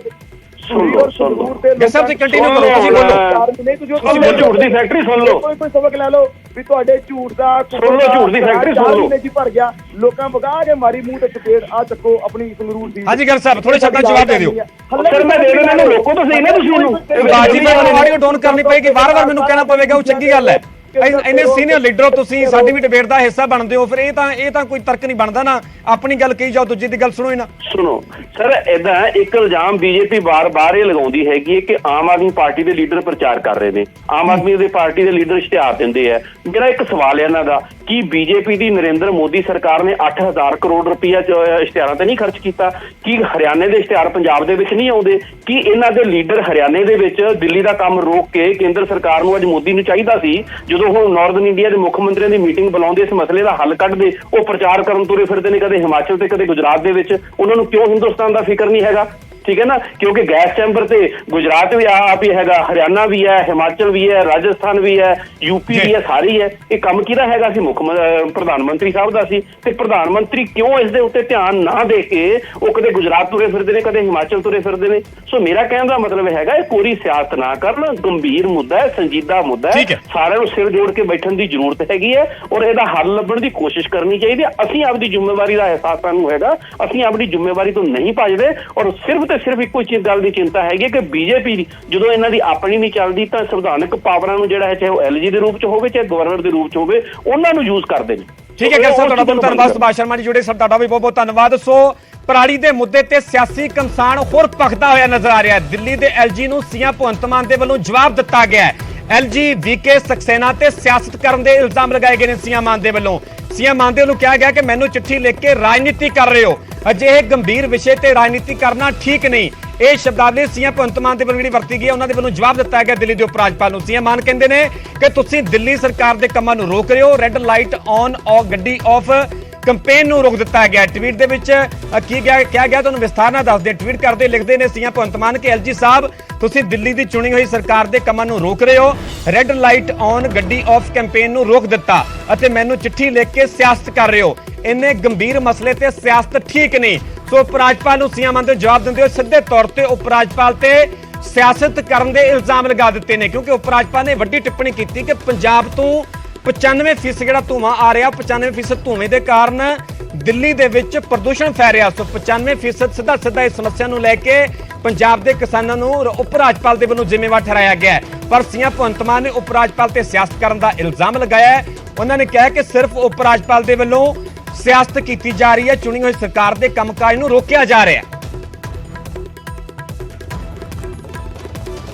ਗਰ ਸਾਹਿਬ ਜੀ ਕੰਟੀਨਿਊ ਕਰੋ, ਤੁਸੀਂ ਬੋਲੋ। ਝੂਠ ਦੀ ਫੈਕਟਰੀ ਸੁਣ ਲਓ, ਕੋਈ ਸਬਕ ਲੈ ਲਓ ਵੀ ਤੁਹਾਡੇ ਝੂਠ ਦਾ ਝੂਠ ਦੀ ਫੈਕਟਰੀ ਸੁਣ ਲਓ ਜੀ ਭਰ ਗਿਆ। ਲੋਕਾਂ ਵਗਾ ਕੇ ਮਾਰੀ ਮੂੰਹ ਤੇ ਚਪੇੜ, ਆ ਚੱਕੋ ਆਪਣੀ ਸੰਗਰੂਰ ਦੀ। ਹਾਂਜੀ ਗਰ ਸਾਹਿਬ ਥੋੜੇ ਸ਼ਬਦਾਂ ਜਵਾਬ ਦੇ ਦਿਓ। ਸਰ ਮੈਂ ਦੇ ਰਿਹਾ, ਮੈਨੂੰ ਰੋਕੋ ਤਾਂ ਸਹੀ ਨਾ ਤੁਸੀਂ ਇਹਨੂੰ। ਬਾਜੀ ਮੈਨੂੰ ਆਡੀਓ ਡਾਊਨ ਕਰਨੀ ਪਏਗੀ, ਵਾਰ-ਵਾਰ ਮੈਨੂੰ ਕਹਿਣਾ ਪਵੇਗਾ, ਉਹ ਚੰਗੀ ਗੱਲ ਹੈ। ਇੰਨੇ ਸੀਨੀਅਰ ਲੀਡਰ ਤੁਸੀਂ ਸਾਡੀ ਵੀ ਡਿਬੇਟ ਦਾ ਹਿੱਸਾ ਬਣਦੇ ਹੋ, ਫਿਰ ਇਹ ਤਾਂ ਕੋਈ ਤਰਕ ਨਹੀਂ ਬਣਦਾ ਨਾ। ਆਪਣੀ ਗੱਲ ਕਹੀ ਜਾਓ, ਦੂਜੀ ਦੀ ਗੱਲ ਸੁਣੋ ਹੀ ਨਾ। ਸੁਣੋ ਸਰ, ਏਦਾਂ ਇੱਕ ਇਲਜ਼ਾਮ ਬੀਜੇਪੀ ਬਾਰ-ਬਾਰ ਇਹ ਲਗਾਉਂਦੀ ਹੈਗੀ ਹੈ ਕਿ ਆਮ ਆਦਮੀ ਪਾਰਟੀ ਦੇ ਲੀਡਰ ਪ੍ਰਚਾਰ ਕਰ ਰਹੇ ਨੇ, ਆਮ ਆਦਮੀ ਦੇ ਪਾਰਟੀ ਦੇ ਲੀਡਰ ਇਸ਼ਤਿਹਾਰ ਦਿੰਦੇ ਆ। ਮੇਰਾ ਇੱਕ ਸਵਾਲ ਹੈ ਇਹਨਾਂ ਦਾ, ਕੀ ਬੀਜੇਪੀ ਦੀ ਨਰਿੰਦਰ ਮੋਦੀ ਸਰਕਾਰ ਨੇ 8000 ਕਰੋੜ ਰੁਪਈਆ ਇਸ਼ਤਿਹਾਰਾਂ ਤੇ ਨਹੀਂ ਖਰਚ ਕੀਤਾ? ਕੀ ਹਰਿਆਣੇ ਦੇ ਇਸ਼ਤਿਹਾਰ ਪੰਜਾਬ ਦੇ ਵਿੱਚ ਨਹੀਂ ਆਉਂਦੇ? ਕੀ ਇਹਨਾਂ ਦੇ ਲੀਡਰ ਹਰਿਆਣੇ ਦੇ ਵਿੱਚ ਦਿੱਲੀ ਦਾ ਕੰਮ ਰੋਕ ਕੇ ਕੇਂਦਰ ਸਰਕਾਰ ਨੂੰ ਅੱਜ ਮੋਦੀ ਨੂੰ ਚਾਹੀਦਾ ਸੀ ਜਦੋਂ ਉਹ ਨਾਰਥਰਨ ਇੰਡੀਆ ਦੇ ਮੁੱਖ ਮੰਤਰੀਆਂ ਦੀ ਮੀਟਿੰਗ ਬੁਲਾਉਂਦੇ, ਇਸ ਮਸਲੇ ਦਾ ਹੱਲ ਕੱਢਦੇ, ਉਹ ਪ੍ਰਚਾਰ ਕਰਨ ਤੁਰੇ ਫਿਰਦੇ ਨੇ, ਕਦੇ ਹਿਮਾਚਲ ਤੇ ਕਦੇ ਗੁਜਰਾਤ ਦੇ ਵਿੱਚ। ਉਹਨਾਂ ਨੂੰ ਕਿਉਂ ਹਿੰਦੁਸਤਾਨ ਦਾ ਫਿਕਰ ਨਹੀਂ ਹੈਗਾ? ਠੀਕ ਹੈ ਨਾ, ਕਿਉਂਕਿ ਗੈਸ ਚੈਂਬਰ ਤੇ ਗੁਜਰਾਤ ਵੀ ਆਪ ਹੀ ਹੈਗਾ, ਹਰਿਆਣਾ ਵੀ ਹੈ, ਹਿਮਾਚਲ ਵੀ ਹੈ, ਰਾਜਸਥਾਨ ਵੀ ਹੈ, ਯੂਪੀ ਵੀ ਹੈ, ਸਾਰੀ ਹੈ। ਇਹ ਕੰਮ ਕਿਹਦਾ ਹੈਗਾ ਸੀ? ਪ੍ਰਧਾਨ ਮੰਤਰੀ ਸਾਹਿਬ ਦਾ ਸੀ। ਤੇ ਪ੍ਰਧਾਨ ਮੰਤਰੀ ਕਿਉਂ ਇਸ ਦੇ ਉੱਤੇ ਧਿਆਨ ਨਾ ਦੇ ਕੇ ਉਹ ਕਦੇ ਗੁਜਰਾਤ ਤੁਰੇ ਫਿਰਦੇ ਨੇ, ਕਦੇ ਹਿਮਾਚਲ ਤੁਰੇ ਫਿਰਦੇ ਨੇ? ਸੋ ਮੇਰਾ ਕਹਿਣ ਦਾ ਮਤਲਬ ਹੈਗਾ, ਇਹ ਕੋਰੀ ਸਿਆਸਤ ਨਾ ਕਰਨ, ਗੰਭੀਰ ਮੁੱਦਾ ਹੈ, ਸੰਜੀਦਾ ਮੁੱਦਾ ਹੈ, ਸਾਰਿਆਂ ਨੂੰ ਸਿਰ ਜੋੜ ਕੇ ਬੈਠਣ ਦੀ ਜ਼ਰੂਰਤ ਹੈਗੀ ਹੈ ਔਰ ਇਹਦਾ ਹੱਲ ਲੱਭਣ ਦੀ ਕੋਸ਼ਿਸ਼ ਕਰਨੀ ਚਾਹੀਦੀ ਹੈ। ਅਸੀਂ ਆਪਦੀ ਜ਼ਿੰਮੇਵਾਰੀ ਦਾ ਅਹਿਸਾਸ ਸਾਨੂੰ ਹੈਗਾ, ਅਸੀਂ ਆਪਣੀ ਜ਼ਿੰਮੇਵਾਰੀ ਤੋਂ ਨਹੀਂ ਭੱਜਦੇ ਔਰ ਸਿਰਫ ਤਾਂ ਸਿਰਫ ਇੱਕੋ ਹੀ ਗੱਲ ਦੀ ਚਿੰਤਾ ਹੈਗੀ ਕਿ ਬੀਜੇਪੀ ਜਦੋਂ ਇਹਨਾਂ ਦੀ ਆਪਣੀ ਨਹੀਂ ਚੱਲਦੀ ਤਾਂ ਸੰਵਿਧਾਨਕ ਪਾਵਰਾਂ ਨੂੰ ਜਿਹੜਾ ਹੈ, ਚਾਹੇ ਉਹ ਐਲਜੀ ਦੇ ਰੂਪ 'ਚ ਹੋਵੇ ਚਾਹੇ ਗਵਰਨਰ ਦੇ ਰੂਪ 'ਚ ਹੋਵੇ, ਉਹਨਾਂ ਨੂੰ ਯੂਜ਼ ਕਰਦੇ ਨੇ। ਠੀਕ ਹੈ ਗਿਆਨੀ ਸਾਹਿਬ, ਤੁਹਾਡਾ ਬਹੁਤ ਧੰਨਵਾਦ। ਸੁਭਾਸ਼ ਸ਼ਰਮਾ ਜੀ ਜੁੜੇ ਸਰ, ਤੁਹਾਡਾ ਵੀ ਬਹੁਤ ਬਹੁਤ ਧੰਨਵਾਦ। ਸੋ ਪਰਾਲੀ ਦੇ ਮੁੱਦੇ ਤੇ ਸਿਆਸੀ ਘਮਸਾਨ ਹੋਰ ਭਖਦਾ ਹੋਇਆ ਨਜ਼ਰ ਆ ਰਿਹਾ ਹੈ। ਦਿੱਲੀ ਦੇ ਐਲਜੀ ਨੂੰ ਸੀਐਮ ਭਗਵੰਤ ਮਾਨ ਦੇ ਵੱਲੋਂ ਜਵਾਬ ਦਿੱਤਾ ਗਿਆ ਹੈ। ਐਲਜੀ ਵੀਕੇ ਸਕਸੇਨਾ ਤੇ ਸਿਆਸਤ ਕਰਨ ਦੇ ਇਲਜ਼ਾਮ ਲਗਾਏ ਗਏ ਨੇ ਸੀਐਮ ਮਾਨ ਦੇ ਵੱਲੋਂ। ਸੀਐਮ ਮਾਨ ਦੇ ਵੱਲੋਂ ਕਿਹਾ ਗਿਆ ਕਿ ਮੈਨੂੰ ਚਿੱਠੀ ਲਿਖ ਕੇ ਰਾਜਨੀਤੀ ਕਰ ਰਹੇ ਹੋ, ਅਜਿਹੇ ਗੰਭੀਰ ਵਿਸ਼ੇ ਤੇ ਰਾਜਨੀਤੀ ਕਰਨਾ ਠੀਕ ਨਹੀਂ। ਇਹ ਸ਼ਬਦਾਵਲੀ ਸੀਐਮ ਭਗਵੰਤ ਮਾਨ ਦੇ ਵੱਲੋਂ ਜਿਹੜੀ ਵਰਤੀ ਗਈ ਹੈ, ਉਹਨਾਂ ਦੇ ਵੱਲੋਂ ਜਵਾਬ ਦਿੱਤਾ ਗਿਆ ਦਿੱਲੀ ਦੇ ਉਪ ਰਾਜਪਾਲ ਨੂੰ। ਸੀਐਮ ਮਾਨ ਕਹਿੰਦੇ ਨੇ ਕਿ ਤੁਸੀਂ ਦਿੱਲੀ ਸਰਕਾਰ ਦੇ ਕੰਮਾਂ ਨੂੰ ਰੋਕ ਰਹੇ ਹੋ। ਰੈੱਡ ਲਾਈਟ ਔਨ ਔਰ ਗੱਡੀ ਆਫ ਕੰਪੇਨ ਨੂੰ ਰੋਕ ਦਿੱਤਾ ਗਿਆ। ਟਵੀਟ ਦੇ ਵਿੱਚ ਕਿਹਾ ਗਿਆ, ਤੁਹਾਨੂੰ ਵਿਸਥਾਰ ਨਾਲ ਦੱਸਦੇ। ਟਵੀਟ ਕਰਦੇ ਲਿਖਦੇ ਨੇ ਸੀਐਮ ਭਗਵੰਤ ਮਾਨ ਕਿ ਐਲਜੀ ਸਾਹਿਬ ਤੁਸੀਂ ਦਿੱਲੀ ਦੀ ਚੁਣੀ ਹੋਈ ਸਰਕਾਰ ਦੇ ਕੰਮਾਂ ਨੂੰ ਰੋਕ ਰਹੇ ਹੋ। ਰੈੱਡ ਲਾਈਟ ਔਨ ਗੱਡੀ ਆਫ ਕੈਂਪੇਨ ਨੂੰ ਰੋਕ ਦਿੱਤਾ ਅਤੇ ਮੈਨੂੰ ਚਿੱਠੀ ਲਿਖ ਕੇ ਸਿਆਸਤ ਕਰ ਰਹੇ ਹੋ। ਇੰਨੇ ਗੰਭੀਰ ਮਸਲੇ ਤੇ ਸਿਆਸਤ ਠੀਕ ਨਹੀਂ। ਸੋ ਉਪ ਰਾਜਪਾਲ ਨੂੰ ਸੀਐਮ ਮਾਨ ਦੇ ਜਵਾਬ ਦਿੰਦੇ ਹੋਏ ਸਿੱਧੇ ਤੌਰ ਤੇ ਉਪ ਰਾਜਪਾਲ ਤੇ ਸਿਆਸਤ ਕਰਨ ਦੇ ਇਲਜ਼ਾਮ ਲਗਾ ਦਿੱਤੇ ਨੇ, ਕਿਉਂਕਿ ਉਪ ਰਾਜਪਾਲ ਨੇ ਵੱਡੀ ਟਿੱਪਣੀ ਕੀਤੀ ਕਿ ਪੰਜਾਬ ਤੋਂ 95% ਜਿਹੜਾ ਧੂੰਆਂ ਆ ਰਿਹਾ, 95% ਧੂਵੇਂ ਦੇ ਕਾਰਨ ਦਿੱਲੀ ਦੇ ਵਿੱਚ ਪ੍ਰਦੂਸ਼ਣ ਫੈਲ ਰਿਹਾ। ਸੋ 95% ਸਿੱਧਾ ਇਸ ਸਮੱਸਿਆ ਨੂੰ ਲੈ ਕੇ ਪੰਜਾਬ ਦੇ ਕਿਸਾਨਾਂ ਨੂੰ ਉਪ ਰਾਜਪਾਲ ਦੇ ਵੱਲੋਂ ਜ਼ਿੰਮੇਵਾਰ ਠਹਿਰਾਇਆ ਗਿਆ ਹੈ। ਪਰ ਸੀਐਮ ਭਗਵੰਤ ਮਾਨ ਨੇ ਉਪ ਰਾਜਪਾਲ ਤੇ ਸਿਆਸਤ ਕਰਨ ਦਾ ਇਲਜ਼ਾਮ ਲਗਾਇਆ ਹੈ। ਉਹਨਾਂ ਨੇ ਕਿਹਾ ਕਿ ਸਿਰਫ ਉਪ ਰਾਜਪਾਲ ਦੇ ਵੱਲੋਂ ਸਿਆਸਤ ਕੀਤੀ ਜਾ ਰਹੀ ਹੈ, ਚੁਣੀ ਹੋਈ ਸਰਕਾਰ ਦੇ ਕੰਮਕਾਜ ਨੂੰ ਰੋਕਿਆ ਜਾ ਰਿਹਾ ਹੈ।